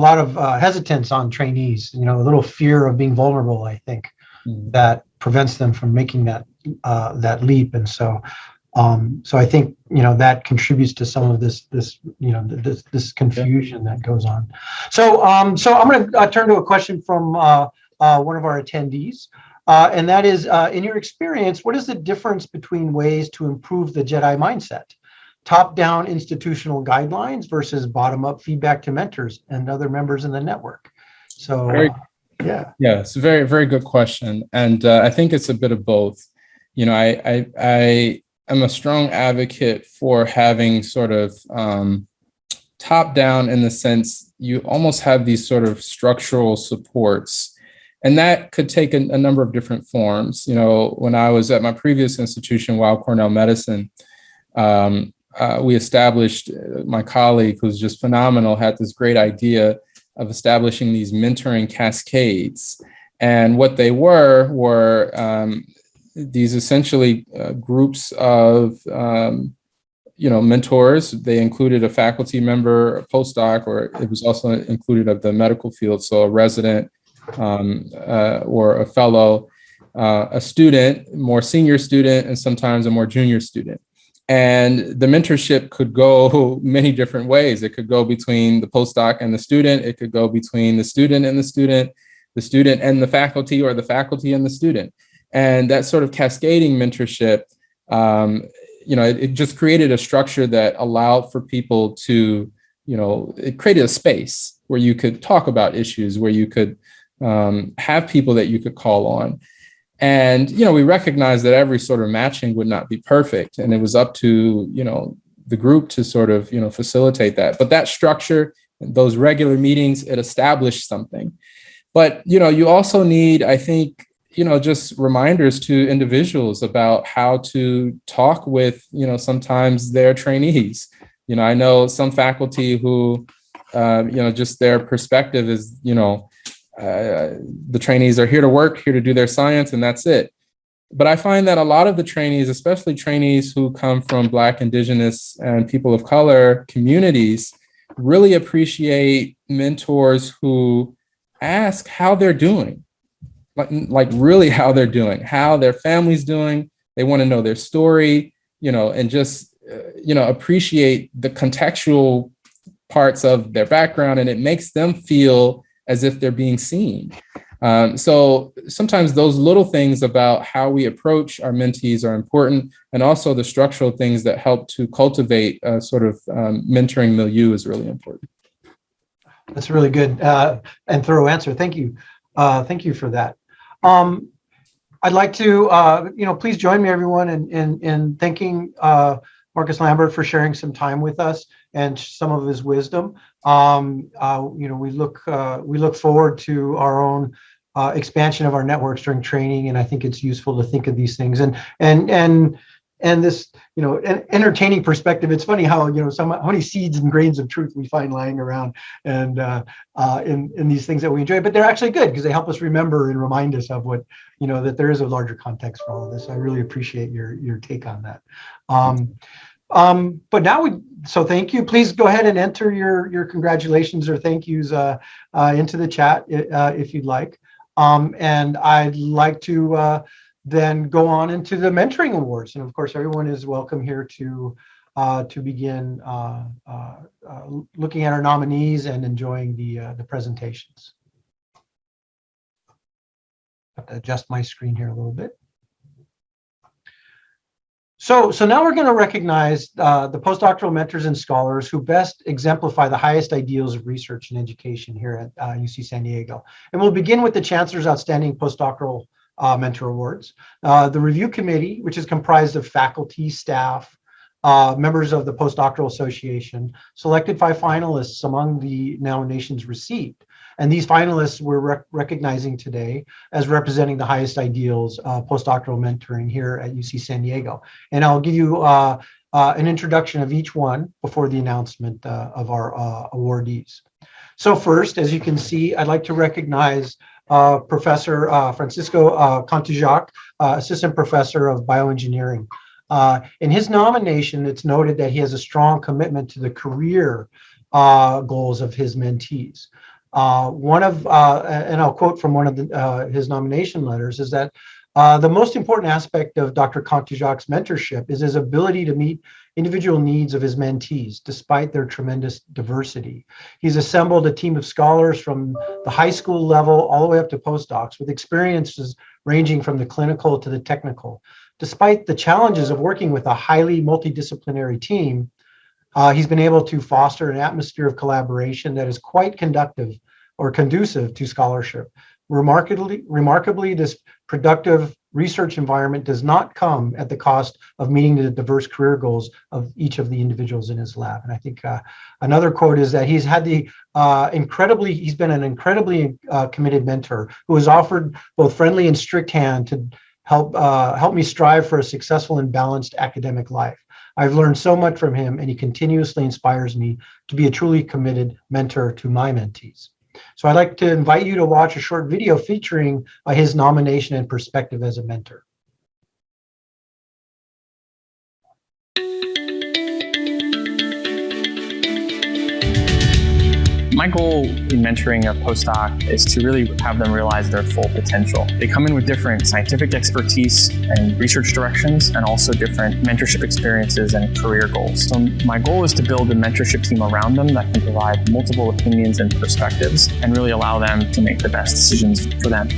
lot of hesitance on trainees. A little fear of being vulnerable, I think, that prevents them from making that leap. And so I think that contributes to some of this confusion that goes on. So I'm going to turn to a question from one of our attendees, and that is, in your experience, what is the difference between ways to improve the Jedi mindset? Top-down institutional guidelines versus bottom-up feedback to mentors and other members in the network. So yeah, it's a very, very good question, and I think it's a bit of both. I'm a strong advocate for having sort of top down, in the sense you almost have these sort of structural supports, and that could take a number of different forms. When I was at my previous institution, Weill Cornell Medicine, we established, my colleague, who's just phenomenal, had this great idea of establishing these mentoring cascades. And what they were these essentially groups of, mentors. They included a faculty member, a postdoc, or it was also included of the medical field. So a resident or a fellow, a student, more senior student, and sometimes a more junior student. And the mentorship could go many different ways. It could go between the postdoc and the student. It could go between the student and the student and the faculty, or the faculty and the student. And that sort of cascading mentorship, it just created a structure that allowed for people to, it created a space where you could talk about issues, where you could have people that you could call on. And, we recognize that every sort of matching would not be perfect. And it was up to, the group to sort of, facilitate that. But that structure, those regular meetings, it established something. But, you also need, I think, just reminders to individuals about how to talk with, sometimes their trainees. I know some faculty who, just their perspective is, the trainees are here to work, here to do their science, and that's it. But I find that a lot of the trainees, especially trainees who come from Black, Indigenous, and people of color communities, really appreciate mentors who ask how they're doing, like really how they're doing, how their family's doing. They want to know their story, and just, appreciate the contextual parts of their background, and it makes them feel as if they're being seen. So sometimes those little things about how we approach our mentees are important, and also the structural things that help to cultivate a sort of mentoring milieu is really important. That's a really good and thorough answer. Thank you. Thank you for that. I'd like to, please join me, everyone, in thanking Marcus Lambert for sharing some time with us and some of his wisdom. We look forward to our own expansion of our networks during training, and I think it's useful to think of these things and this, an entertaining perspective. It's funny how how many seeds and grains of truth we find lying around, and in these things that we enjoy, but they're actually good because they help us remember and remind us of what that there is a larger context for all of this. I really appreciate your take on that. But now so thank you. Please go ahead and enter your congratulations or thank yous into the chat if you'd like. And I'd like to then go on into the mentoring awards. And of course, everyone is welcome here to to begin looking at our nominees and enjoying the presentations. I have to adjust my screen here a little bit. So now we're going to recognize the postdoctoral mentors and scholars who best exemplify the highest ideals of research and education here at UC San Diego. And we'll begin with the Chancellor's Outstanding Postdoctoral Mentor Awards. The review committee, which is comprised of faculty, staff, members of the Postdoctoral Association, selected 5 finalists among the nominations received. And these finalists we're recognizing today as representing the highest ideals of postdoctoral mentoring here at UC San Diego. And I'll give you an introduction of each one before the announcement of our awardees. So first, as you can see, I'd like to recognize Professor Francisco Contijac, Assistant Professor of Bioengineering. In his nomination, it's noted that he has a strong commitment to the career goals of his mentees. And I'll quote from one of his nomination letters, is that the most important aspect of Dr. Contijac's mentorship is his ability to meet individual needs of his mentees, despite their tremendous diversity. He's assembled a team of scholars from the high school level all the way up to postdocs with experiences ranging from the clinical to the technical. Despite the challenges of working with a highly multidisciplinary team, he's been able to foster an atmosphere of collaboration that is quite conducive to scholarship. Remarkably, this productive research environment does not come at the cost of meeting the diverse career goals of each of the individuals in his lab. And I think another quote is that he's had he's been an incredibly committed mentor who has offered both friendly and strict hand to help me strive for a successful and balanced academic life. I've learned so much from him, and he continuously inspires me to be a truly committed mentor to my mentees. So I'd like to invite you to watch a short video featuring his nomination and perspective as a mentor. My goal in mentoring a postdoc is to really have them realize their full potential. They come in with different scientific expertise and research directions, and also different mentorship experiences and career goals. So my goal is to build a mentorship team around them that can provide multiple opinions and perspectives and really allow them to make the best decisions for them.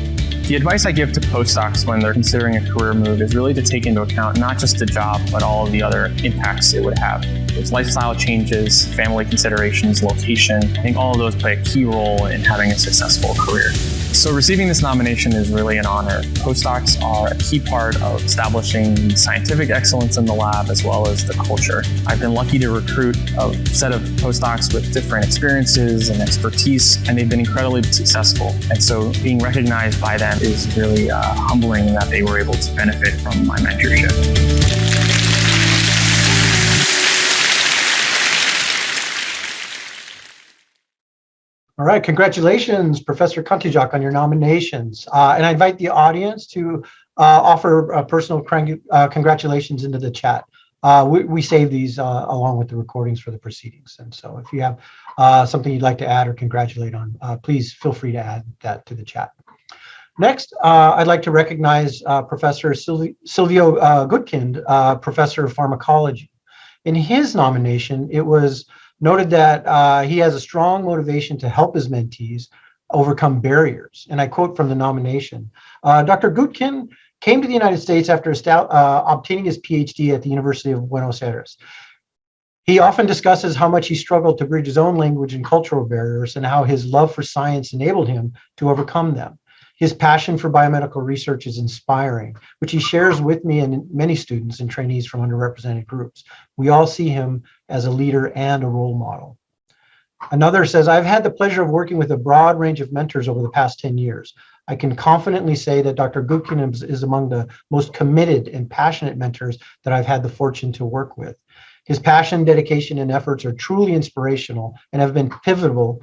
The advice I give to postdocs when they're considering a career move is really to take into account not just the job, but all of the other impacts it would have. There's lifestyle changes, family considerations, location. I think all of those play a key role in having a successful career. So receiving this nomination is really an honor. Postdocs are a key part of establishing scientific excellence in the lab as well as the culture. I've been lucky to recruit a set of postdocs with different experiences and expertise, and they've been incredibly successful. And so being recognized by them is really humbling that they were able to benefit from my mentorship. All right, congratulations, Professor Contijac, on your nominations. And I invite the audience to offer personal congratulations into the chat. We save these along with the recordings for the proceedings. And so if you have something you'd like to add or congratulate on, please feel free to add that to the chat. Next, I'd like to recognize Professor Silvio Goodkind, Professor of Pharmacology. In his nomination, it was noted that he has a strong motivation to help his mentees overcome barriers. And I quote from the nomination, Dr. Goodkind came to the United States after obtaining his Ph.D. at the University of Buenos Aires. He often discusses how much he struggled to bridge his own language and cultural barriers and how his love for science enabled him to overcome them. His passion for biomedical research is inspiring, which he shares with me and many students and trainees from underrepresented groups. We all see him as a leader and a role model. Another says, I've had the pleasure of working with a broad range of mentors over the past 10 years. I can confidently say that Dr. Goodkind is among the most committed and passionate mentors that I've had the fortune to work with. His passion, dedication, and efforts are truly inspirational and have been pivotal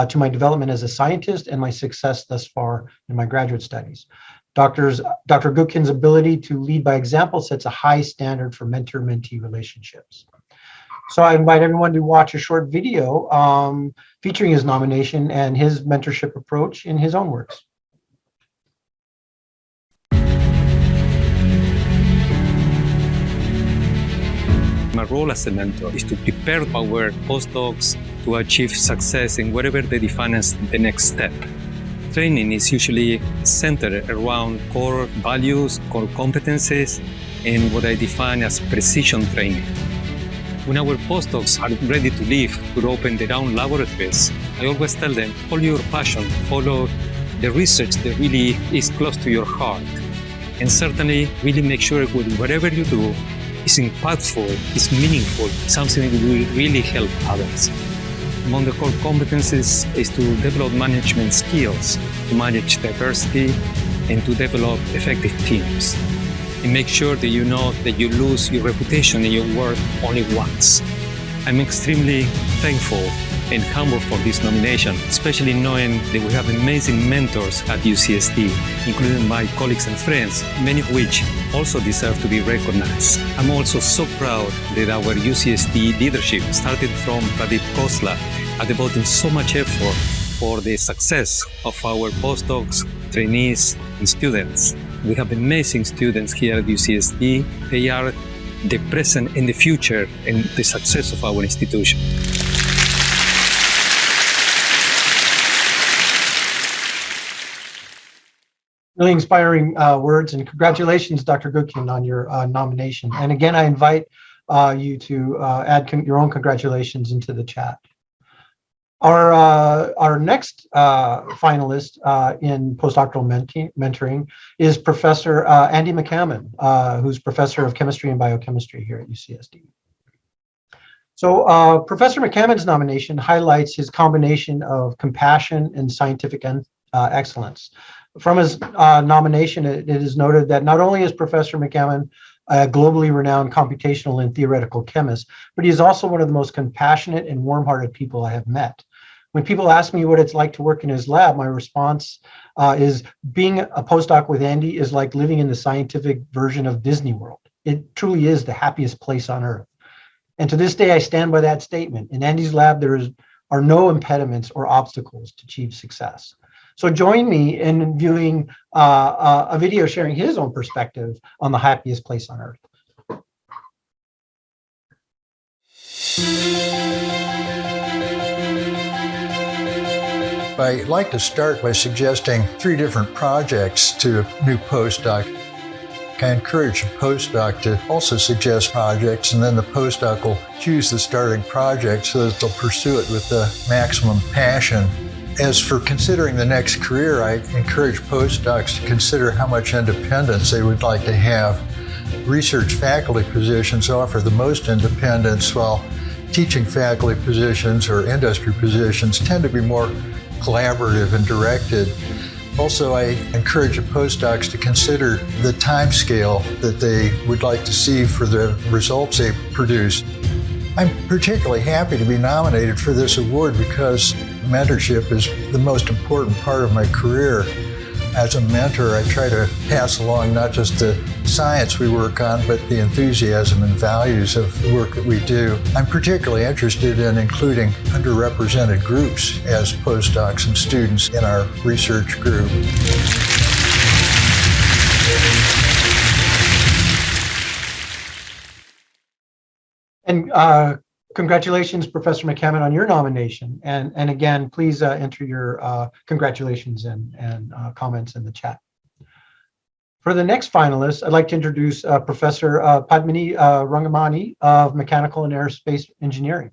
to my development as a scientist and my success thus far in my graduate studies. Dr. Goodkind's ability to lead by example sets a high standard for mentor-mentee relationships. So I invite everyone to watch a short video featuring his nomination and his mentorship approach in his own words. My role as a mentor is to prepare our postdocs to achieve success in whatever they define as the next step. Training is usually centered around core values, core competencies, and what I define as precision training. When our postdocs are ready to leave to open their own laboratories, I always tell them, follow your passion, follow the research that really is close to your heart. And certainly, really make sure that whatever you do is impactful, is meaningful, something that will really help others. Among the core competencies is to develop management skills, to manage diversity, and to develop effective teams. And make sure that you know that you lose your reputation and your work only once. I'm extremely thankful and humble for this nomination, especially knowing that we have amazing mentors at UCSD, including my colleagues and friends, many of which also deserve to be recognized. I'm also so proud that our UCSD leadership, started from Pradeep Khosla, are devoting so much effort for the success of our postdocs, trainees, and students. We have amazing students here at UCSD. They are the present and the future and the success of our institution. Really inspiring words, and congratulations, Dr. Gutkian, on your nomination. And again, I invite you to add your own congratulations into the chat. Our next finalist in postdoctoral mentoring is Professor Andy McCammon, who's Professor of Chemistry and Biochemistry here at UCSD. So Professor McCammon's nomination highlights his combination of compassion and scientific excellence. From his nomination, it is noted that not only is Professor McCammon a globally renowned computational and theoretical chemist, but he is also one of the most compassionate and warm-hearted people I have met. When people ask me what it's like to work in his lab, my response is being a postdoc with Andy is like living in the scientific version of Disney World. It truly is the happiest place on earth. And to this day, I stand by that statement. In Andy's lab, there are no impediments or obstacles to achieve success. So join me in viewing a video sharing his own perspective on the happiest place on earth. I'd like to start by suggesting 3 different projects to a new postdoc. I encourage a postdoc to also suggest projects, and then the postdoc will choose the starting project so that they'll pursue it with the maximum passion. As for considering the next career, I encourage postdocs to consider how much independence they would like to have. Research faculty positions offer the most independence, while teaching faculty positions or industry positions tend to be more collaborative and directed. Also, I encourage postdocs to consider the time scale that they would like to see for the results they produce. I'm particularly happy to be nominated for this award because mentorship is the most important part of my career. As a mentor, I try to pass along not just the science we work on, but the enthusiasm and values of the work that we do. I'm particularly interested in including underrepresented groups as postdocs and students in our research group. And congratulations, Professor McCammon, on your nomination. And again, please enter your congratulations and comments in the chat. For the next finalist, I'd like to introduce Professor Padmini Rangamani of Mechanical and Aerospace Engineering.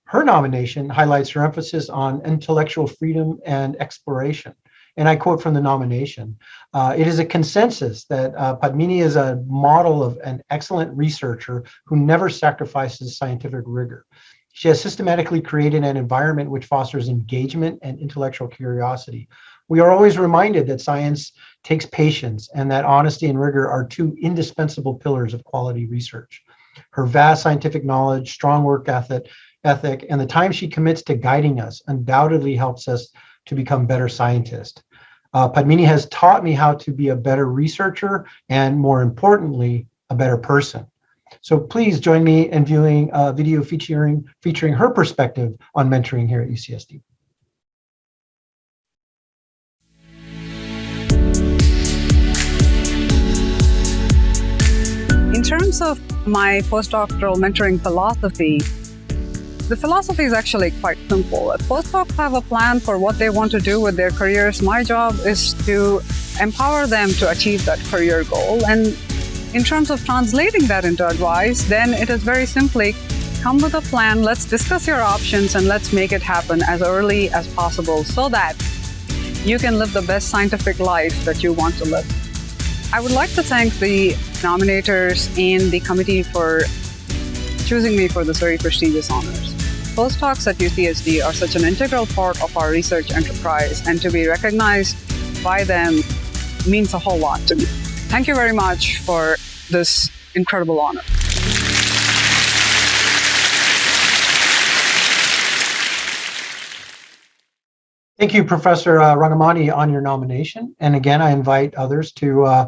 Her nomination highlights her emphasis on intellectual freedom and exploration. And I quote from the nomination, "It is a consensus that Padmini is a model of an excellent researcher who never sacrifices scientific rigor. She has systematically created an environment which fosters engagement and intellectual curiosity. We are always reminded that science takes patience and that honesty and rigor are 2 indispensable pillars of quality research. Her vast scientific knowledge, strong work ethic, and the time she commits to guiding us undoubtedly helps us to become better scientists. Padmini has taught me how to be a better researcher and, more importantly, a better person." So please join me in viewing a video featuring her perspective on mentoring here at UCSD. In In terms of my postdoctoral mentoring philosophy, the philosophy is actually quite simple. If postdocs have a plan for what they want to do with their careers, my job is to empower them to achieve that career goal. And in terms of translating that into advice, then it is very simply, come with a plan, let's discuss your options, and let's make it happen as early as possible so that you can live the best scientific life that you want to live. I would like to thank the nominators and the committee for choosing me for this very prestigious honors. Postdocs at UCSD are such an integral part of our research enterprise, and to be recognized by them means a whole lot to me. Thank you very much for this incredible honor. Thank you, Professor Rangamani, on your nomination. And again, I invite others to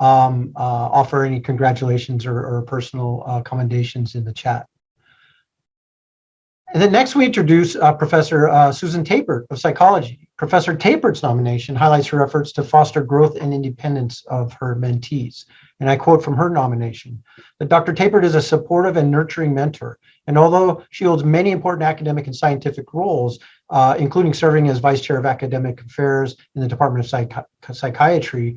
offer any congratulations or personal commendations in the chat. And then next we introduce Professor Susan Tapert of psychology. Professor Tapert's nomination highlights her efforts to foster growth and independence of her mentees. And I quote from her nomination, that Dr. Tapert is a supportive and nurturing mentor. And although she holds many important academic and scientific roles, including serving as Vice Chair of Academic Affairs in the Department of Psychiatry,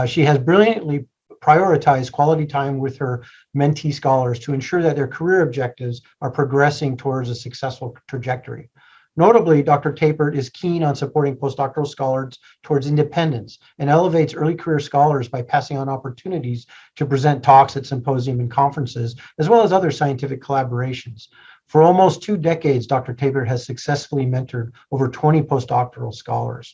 she has brilliantly prioritized quality time with her mentee scholars to ensure that their career objectives are progressing towards a successful trajectory. Notably, Dr. Tapert is keen on supporting postdoctoral scholars towards independence and elevates early career scholars by passing on opportunities to present talks at symposium and conferences, as well as other scientific collaborations. For almost 2 decades, Dr. Tapert has successfully mentored over 20 postdoctoral scholars,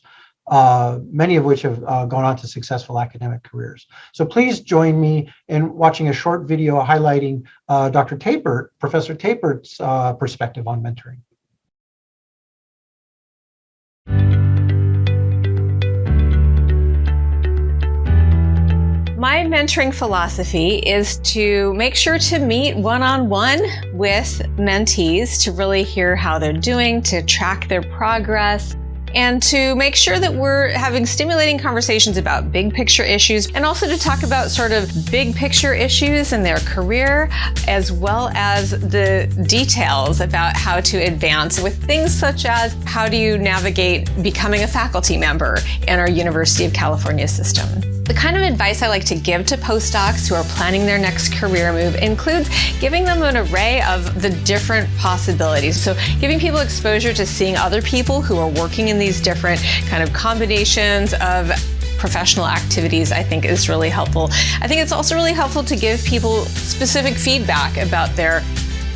many of which have gone on to successful academic careers. So please join me in watching a short video highlighting Dr. Tapert, Professor Tapert's perspective on mentoring. My mentoring philosophy is to make sure to meet one-on-one with mentees to really hear how they're doing, to track their progress, and to make sure that we're having stimulating conversations about big picture issues, and also to talk about sort of big picture issues in their career, as well as the details about how to advance with things such as how do you navigate becoming a faculty member in our University of California system. The kind of advice I like to give to postdocs who are planning their next career move includes giving them an array of the different possibilities. So giving people exposure to seeing other people who are working in these different kind of combinations of professional activities, I think is really helpful. I think it's also really helpful to give people specific feedback about their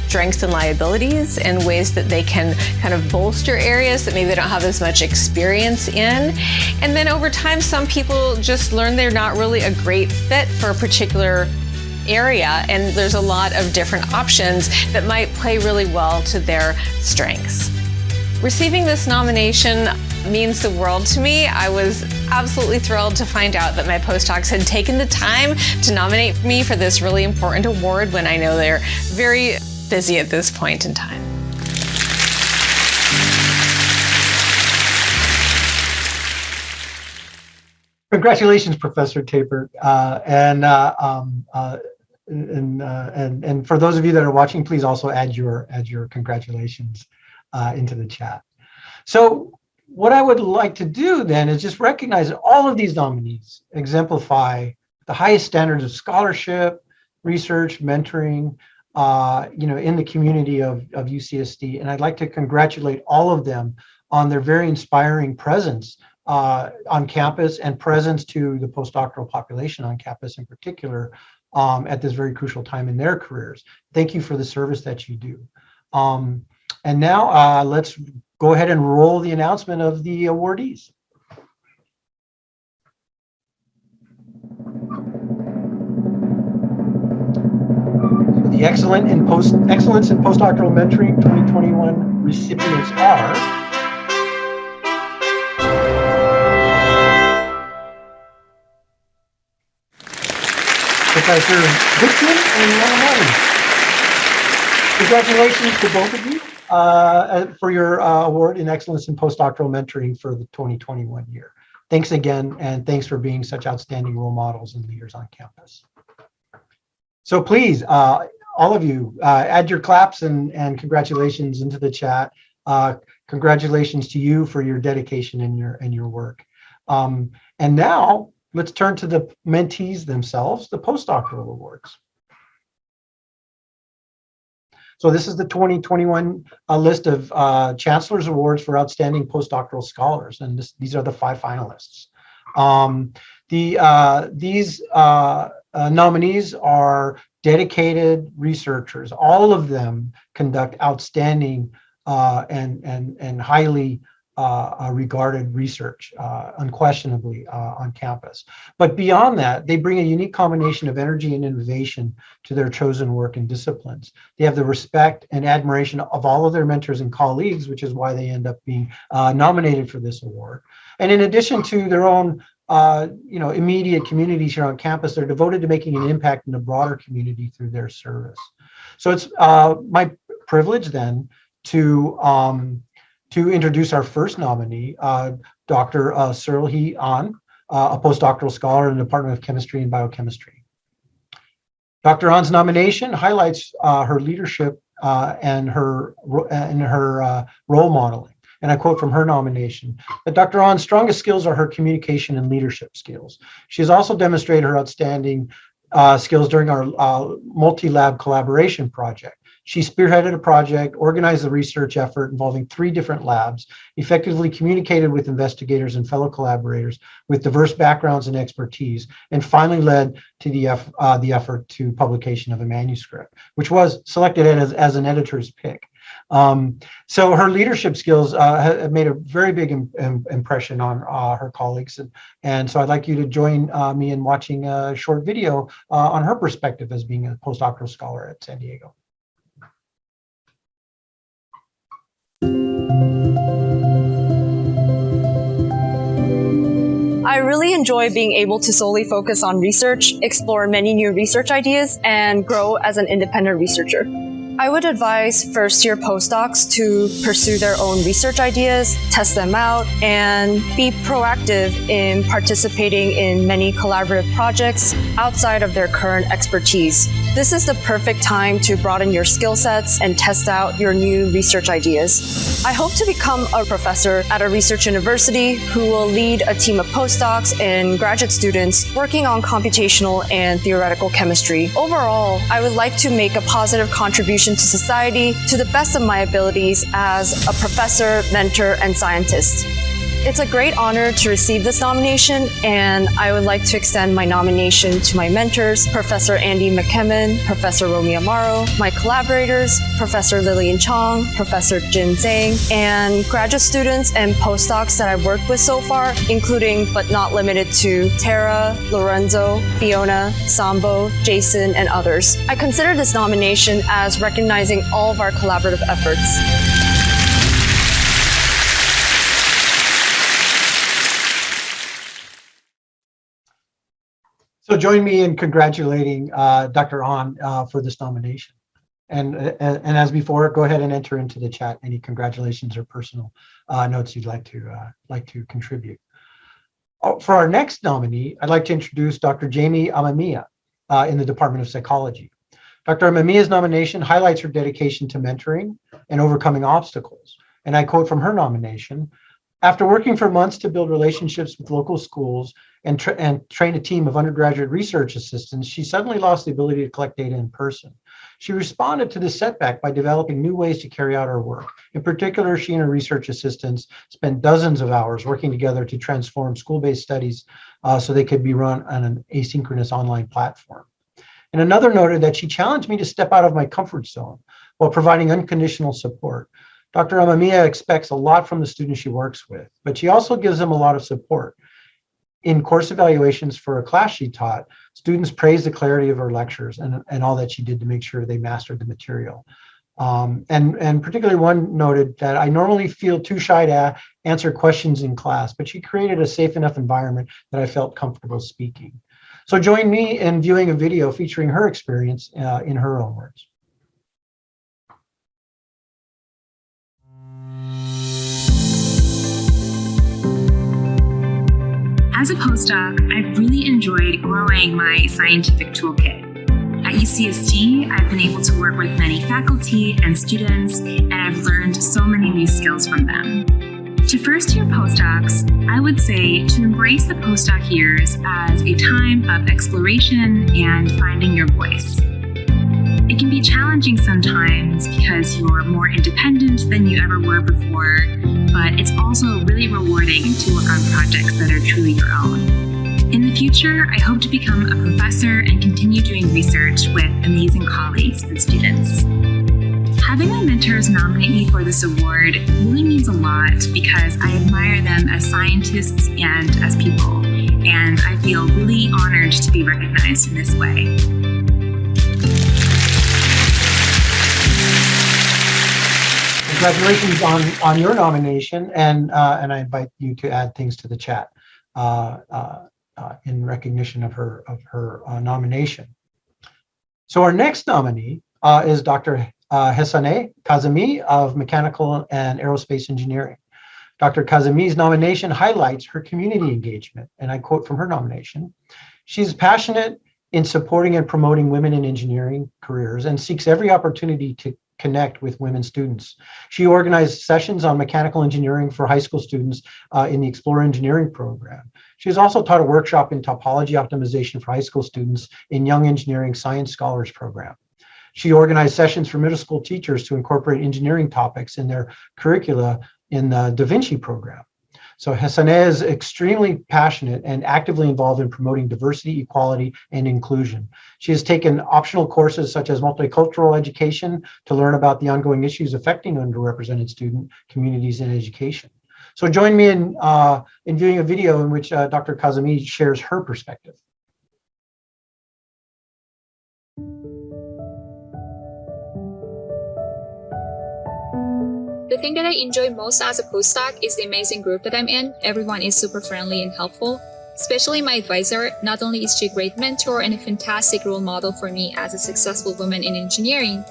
strengths and liabilities and ways that they can kind of bolster areas that maybe they don't have as much experience in. And then over time, some people just learn they're not really a great fit for a particular area, and there's a lot of different options that might play really well to their strengths. Receiving this nomination means the world to me. I was absolutely thrilled to find out that my postdocs had taken the time to nominate me for this really important award when I know they're very busy at this point in time. Congratulations, Professor Tapert. And for those of you that are watching, please also add your congratulations into the chat. So what I would like to do then is just recognize that all of these nominees exemplify the highest standards of scholarship, research, mentoring, in the community of UCSD. And I'd like to congratulate all of them on their very inspiring presence on campus and presence to the postdoctoral population on campus in particular at this very crucial time in their careers. Thank you for the service that you do. And now let's go ahead and roll the announcement of the awardees. The Excellence in Postdoctoral Mentoring 2021 recipients are Professor Goodman and Rangamani. Congratulations to both of you for your award in Excellence in Postdoctoral Mentoring for the 2021 year. Thanks again, and thanks for being such outstanding role models and leaders on campus. So please, all of you, add your claps and congratulations into the chat. Congratulations to you for your dedication and your work. And now let's turn to the mentees themselves, the postdoctoral awards. So this is the 2021 list of Chancellor's Awards for Outstanding Postdoctoral Scholars, and these are the 5 finalists. These nominees are dedicated researchers. All of them conduct outstanding and highly regarded research, unquestionably, on campus. But beyond that, they bring a unique combination of energy and innovation to their chosen work and disciplines. They have the respect and admiration of all of their mentors and colleagues, which is why they end up being nominated for this award. And in addition to their own immediate communities here on campus, they're devoted to making an impact in the broader community through their service. So it's my privilege then to introduce our first nominee, Dr. Surl-Hee, a postdoctoral scholar in the Department of Chemistry and Biochemistry. Dr. An's nomination highlights her leadership and her role modeling. And I quote from her nomination, that Dr. An's strongest skills are her communication and leadership skills. She has also demonstrated her outstanding skills during our multi-lab collaboration project. She spearheaded a project, organized the research effort involving 3 different labs, effectively communicated with investigators and fellow collaborators with diverse backgrounds and expertise, and finally led to the effort to publication of a manuscript, which was selected as an editor's pick. So her leadership skills have made a very big impression on her colleagues. And so I'd like you to join me in watching a short video on her perspective as being a postdoctoral scholar at San Diego. I really enjoy being able to solely focus on research, explore many new research ideas, and grow as an independent researcher. I would advise first-year postdocs to pursue their own research ideas, test them out, and be proactive in participating in many collaborative projects outside of their current expertise. This is the perfect time to broaden your skill sets and test out your new research ideas. I hope to become a professor at a research university who will lead a team of postdocs and graduate students working on computational and theoretical chemistry. Overall, I would like to make a positive contribution to society to the best of my abilities as a professor, mentor, and scientist. It's a great honor to receive this nomination, and I would like to extend my nomination to my mentors, Professor Andy McKemmon, Professor Romy Amaro, my collaborators, Professor Lillian Chong, Professor Jin Zhang, and graduate students and postdocs that I've worked with so far, including but not limited to Tara, Lorenzo, Fiona, Sambo, Jason, and others. I consider this nomination as recognizing all of our collaborative efforts. So join me in congratulating Dr. An for this nomination. And as before, go ahead and enter into the chat any congratulations or personal notes you'd like to contribute. For our next nominee, I'd like to introduce Dr. Jamie Amamiya in the Department of Psychology. Dr. Amamiya's nomination highlights her dedication to mentoring and overcoming obstacles. And I quote from her nomination, "After working for months to build relationships with local schools and train a team of undergraduate research assistants, she suddenly lost the ability to collect data in person. She responded to this setback by developing new ways to carry out her work. In particular, she and her research assistants spent dozens of hours working together to transform school-based studies so they could be run on an asynchronous online platform. And another noted that she challenged me to step out of my comfort zone while providing unconditional support. Dr. Amamiya expects a lot from the students she works with, but she also gives them a lot of support. In course evaluations for a class she taught, students praised the clarity of her lectures and all that she did to make sure they mastered the material. And particularly one noted that I normally feel too shy to answer questions in class, but she created a safe enough environment that I felt comfortable speaking. So join me in viewing a video featuring her experience in her own words. As a postdoc, I've really enjoyed growing my scientific toolkit. I At UCSG, I've been able to work with many faculty and students, and I've learned so many new skills from them. To first-year postdocs, I would say to embrace the postdoc years as a time of exploration and finding your voice. It can be challenging sometimes because you're more independent than you ever were before, but it's also really rewarding to work on projects that are truly your own. In the future, I hope to become a professor and continue doing research with amazing colleagues and students. Having my mentors nominate me for this award really means a lot because I admire them as scientists and as people, and I feel really honored to be recognized in this way. Congratulations on your nomination, and I invite you to add things to the chat in recognition of her nomination. So our next nominee is Dr. Hesane Kazemi of Mechanical and Aerospace Engineering. Dr. Kazemi's nomination highlights her community engagement, and I quote from her nomination: "She's passionate in supporting and promoting women in engineering careers and seeks every opportunity to connect with women students. She organized sessions on mechanical engineering for high school students in the Explore Engineering program. She has also taught a workshop in topology optimization for high school students in Young Engineering Science Scholars program. She organized sessions for middle school teachers to incorporate engineering topics in their curricula in the Da Vinci program. So Hesane is extremely passionate and actively involved in promoting diversity, equality, and inclusion. She has taken optional courses such as multicultural education to learn about the ongoing issues affecting underrepresented student communities in education." So join me in viewing a video in which Dr. Kazemi shares her perspective. The thing that I enjoy most as a postdoc is the amazing group that I'm in. Everyone is super friendly and helpful. Especially my advisor. Not only is she a great mentor and a fantastic role model for me as a successful woman in engineering,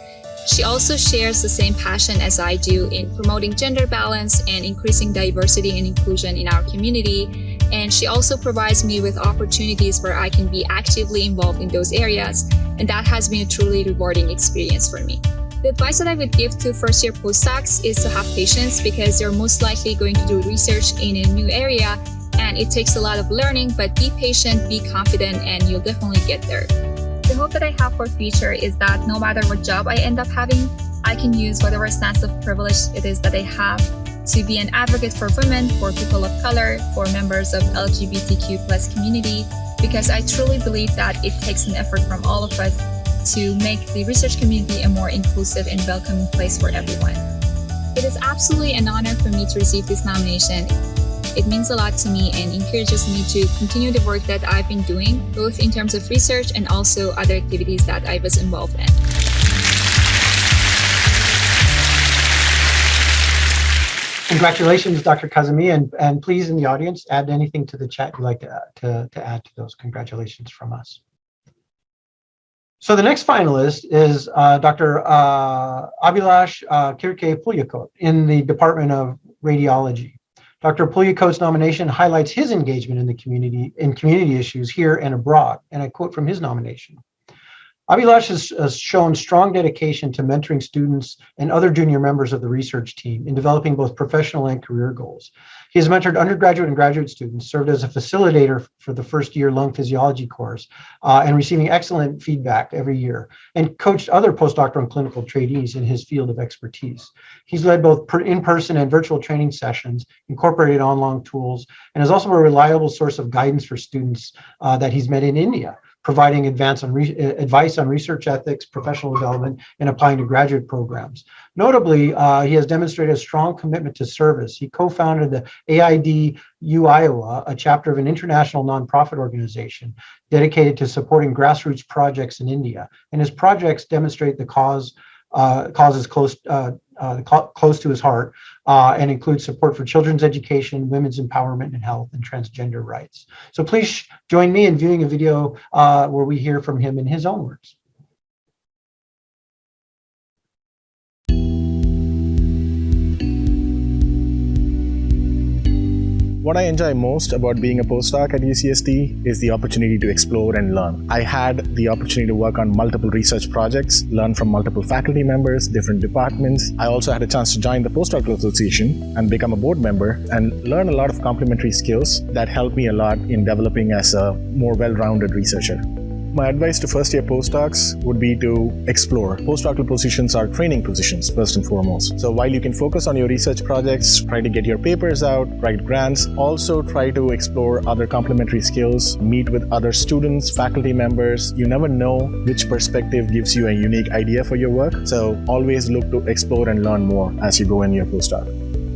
she also shares the same passion as I do in promoting gender balance and increasing diversity and inclusion in our community. And she also provides me with opportunities where I can be actively involved in those areas. And that has been a truly rewarding experience for me. The advice that I would give to first-year postdocs is to have patience because they're most likely going to do research in a new area and it takes a lot of learning, but be patient, be confident, and you'll definitely get there. The hope that I have for future is that no matter what job I end up having, I can use whatever sense of privilege it is that I have to be an advocate for women, for people of color, for members of LGBTQ+ community, because I truly believe that it takes an effort from all of us to make the research community a more inclusive and welcoming place for everyone. It is absolutely an honor for me to receive this nomination. It means a lot to me and encourages me to continue the work that I've been doing, both in terms of research and also other activities that I was involved in. Congratulations, Dr. Kazemi, and please in the audience, add anything to the chat you'd like to add to those congratulations from us. So the next finalist is Dr. Abhilash Kirke-Pulyakot in the Department of Radiology. Dr. Pulyakot's nomination highlights his engagement in the community issues here and abroad, and I quote from his nomination: "Abhilash has shown strong dedication to mentoring students and other junior members of the research team in developing both professional and career goals. He has mentored undergraduate and graduate students, served as a facilitator for the first-year lung physiology course, and receiving excellent feedback every year, and coached other postdoctoral and clinical trainees in his field of expertise. He's led both in-person and virtual training sessions, incorporated online tools, and is also a reliable source of guidance for students that he's met in India, providing advice on research ethics, professional development, and applying to graduate programs. Notably, he has demonstrated a strong commitment to service. He co-founded the AIDU Iowa, a chapter of an international nonprofit organization dedicated to supporting grassroots projects in India. And his projects demonstrate the causes close to his heart and include support for children's education, women's empowerment and health, and transgender rights. So please join me in viewing a video where we hear from him in his own words. What I enjoy most about being a postdoc at UCSD is the opportunity to explore and learn. I had the opportunity to work on multiple research projects, learn from multiple faculty members, different departments. I also had a chance to join the Postdoctoral Association and become a board member and learn a lot of complementary skills that helped me a lot in developing as a more well-rounded researcher. My advice to first-year postdocs would be to explore. Postdoctoral positions are training positions, first and foremost. So while you can focus on your research projects, try to get your papers out, write grants, also try to explore other complementary skills, meet with other students, faculty members. You never know which perspective gives you a unique idea for your work. So always look to explore and learn more as you go in your postdoc.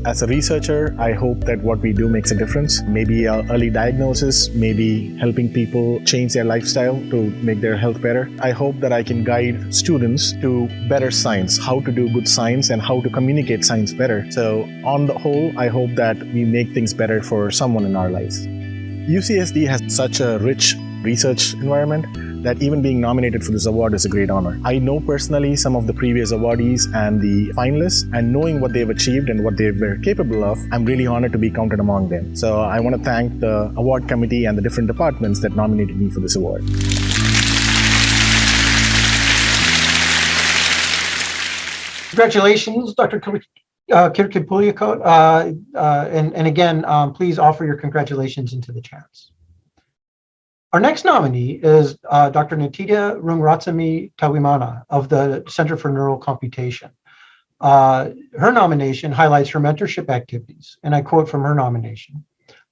As a researcher, I hope that what we do makes a difference. Maybe early diagnosis, maybe helping people change their lifestyle to make their health better. I hope that I can guide students to better science, how to do good science and how to communicate science better. So on the whole, I hope that we make things better for someone in our lives. UCSD has such a rich research environment that even being nominated for this award is a great honor. I know personally some of the previous awardees and the finalists, and knowing what they've achieved and what they were capable of, I'm really honored to be counted among them. So I want to thank the award committee and the different departments that nominated me for this award. Congratulations, Dr. Kirkipuliakot. And again, please offer your congratulations into the chats. Our next nominee is Dr. Nitya Rungaratsamy Tawimana of the Center for Neural Computation. Her nomination highlights her mentorship activities, and I quote from her nomination.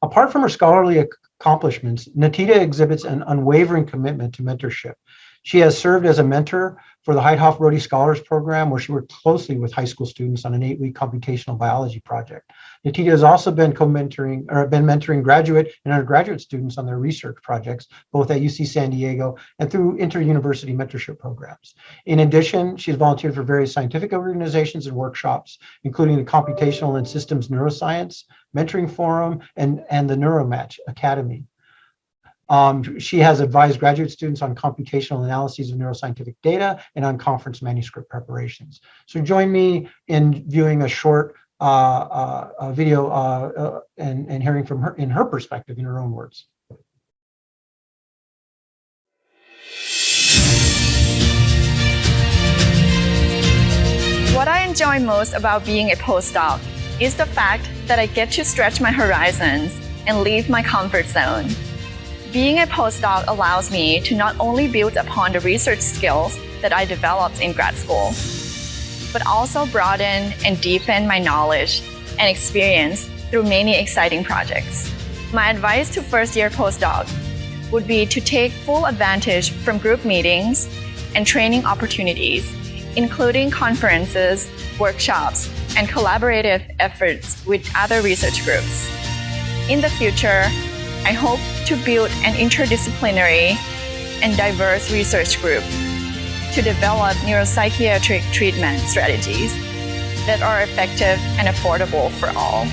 Apart from her scholarly accomplishments, Nitya exhibits an unwavering commitment to mentorship. She has served as a mentor for the Heidhoff-Brody Scholars Program, where she worked closely with high school students on an 8-week computational biology project. Nitya has also been mentoring graduate and undergraduate students on their research projects, both at UC San Diego and through inter-university mentorship programs. In addition, she's volunteered for various scientific organizations and workshops, including the Computational and Systems Neuroscience Mentoring Forum and the Neuromatch Academy. She has advised graduate students on computational analyses of neuroscientific data and on conference manuscript preparations. So join me in viewing a short video and hearing from her in her perspective, in her own words. What I enjoy most about being a postdoc is the fact that I get to stretch my horizons and leave my comfort zone. Being a postdoc allows me to not only build upon the research skills that I developed in grad school, but also broaden and deepen my knowledge and experience through many exciting projects. My advice to first-year postdocs would be to take full advantage from group meetings and training opportunities, including conferences, workshops, and collaborative efforts with other research groups. In the future, I hope to build an interdisciplinary and diverse research group to develop neuropsychiatric treatment strategies that are effective and affordable for all.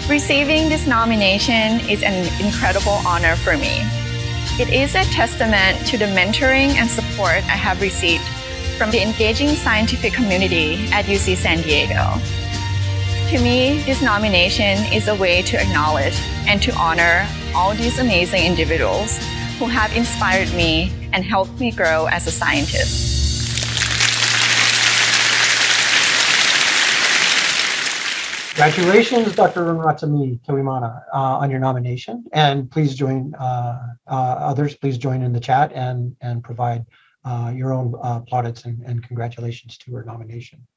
Receiving this nomination is an incredible honor for me. It is a testament to the mentoring and support I have received from the engaging scientific community at UC San Diego. To me, this nomination is a way to acknowledge and to honor all these amazing individuals who have inspired me and helped me grow as a scientist. Congratulations, Dr. Rungaratsamy Tawimana, on your nomination. And please join others, please join in the chat and provide your own plaudits and congratulations to her nomination.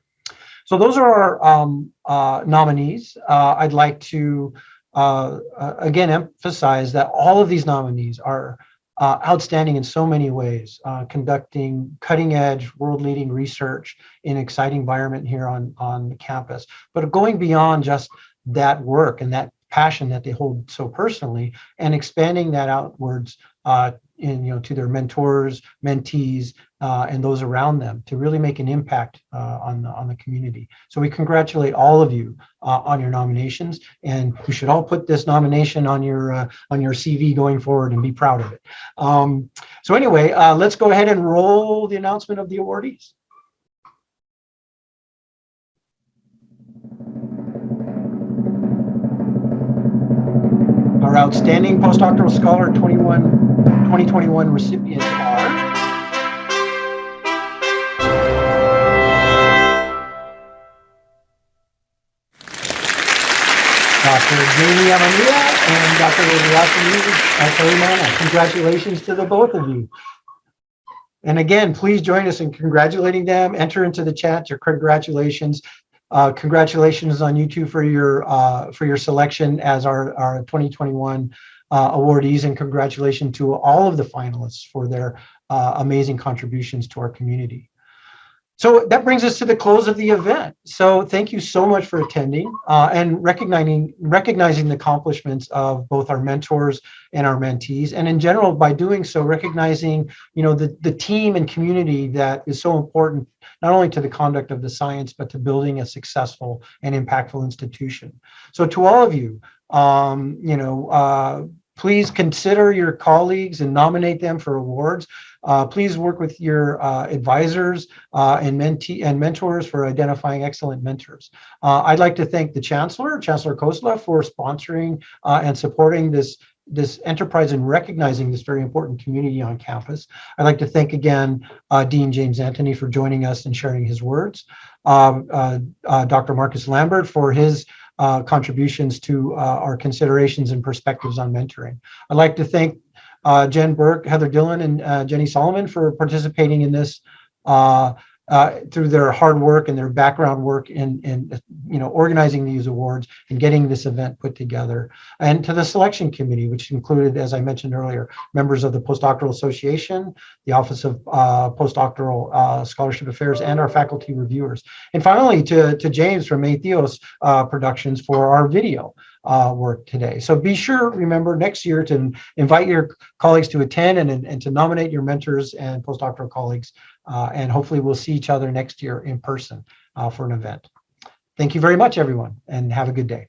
So those are our nominees. I'd like to again emphasize that all of these nominees are outstanding in so many ways, conducting cutting-edge, world-leading research in an exciting environment here on the campus. But going beyond just that work and that passion that they hold so personally, and expanding that outwards to their mentors, mentees, and those around them to really make an impact on the community. So we congratulate all of you on your nominations, and you should all put this nomination on your CV going forward and be proud of it. So anyway, let's go ahead and roll the announcement of the awardees. Our outstanding postdoctoral scholar 2021 recipients are Dr. Jamie Amanita and Dr. Rosalind Karimana. Congratulations to the both of you. And again, please join us in congratulating them. Enter into the chat your congratulations. Congratulations on you two for your selection as our 2021 awardees, and congratulations to all of the finalists for their amazing contributions to our community. So that brings us to the close of the event. So thank you so much for attending and recognizing the accomplishments of both our mentors and our mentees. And in general, by doing so, recognizing, the team and community that is so important, not only to the conduct of the science, but to building a successful and impactful institution. So to all of you, please consider your colleagues and nominate them for awards. Please work with your advisors and mentors for identifying excellent mentors. I'd like to thank the Chancellor Kosla, for sponsoring and supporting this enterprise and recognizing this very important community on campus. I'd like to thank again Dean James Anthony for joining us and sharing his words. Dr. Marcus Lambert for his contributions to our considerations and perspectives on mentoring. I'd like to thank Jen Burke, Heather Dillon, and Jenny Solomon for participating in this through their hard work and their background work in organizing these awards and getting this event put together. And to the selection committee, which included, as I mentioned earlier, members of the Postdoctoral Association, the Office of Postdoctoral Scholarship Affairs, and our faculty reviewers. And finally, to James from Atheos Productions for our video work today. So be sure, remember, next year to invite your colleagues to attend and to nominate your mentors and postdoctoral colleagues. And hopefully we'll see each other next year in person for an event. Thank you very much, everyone, and have a good day.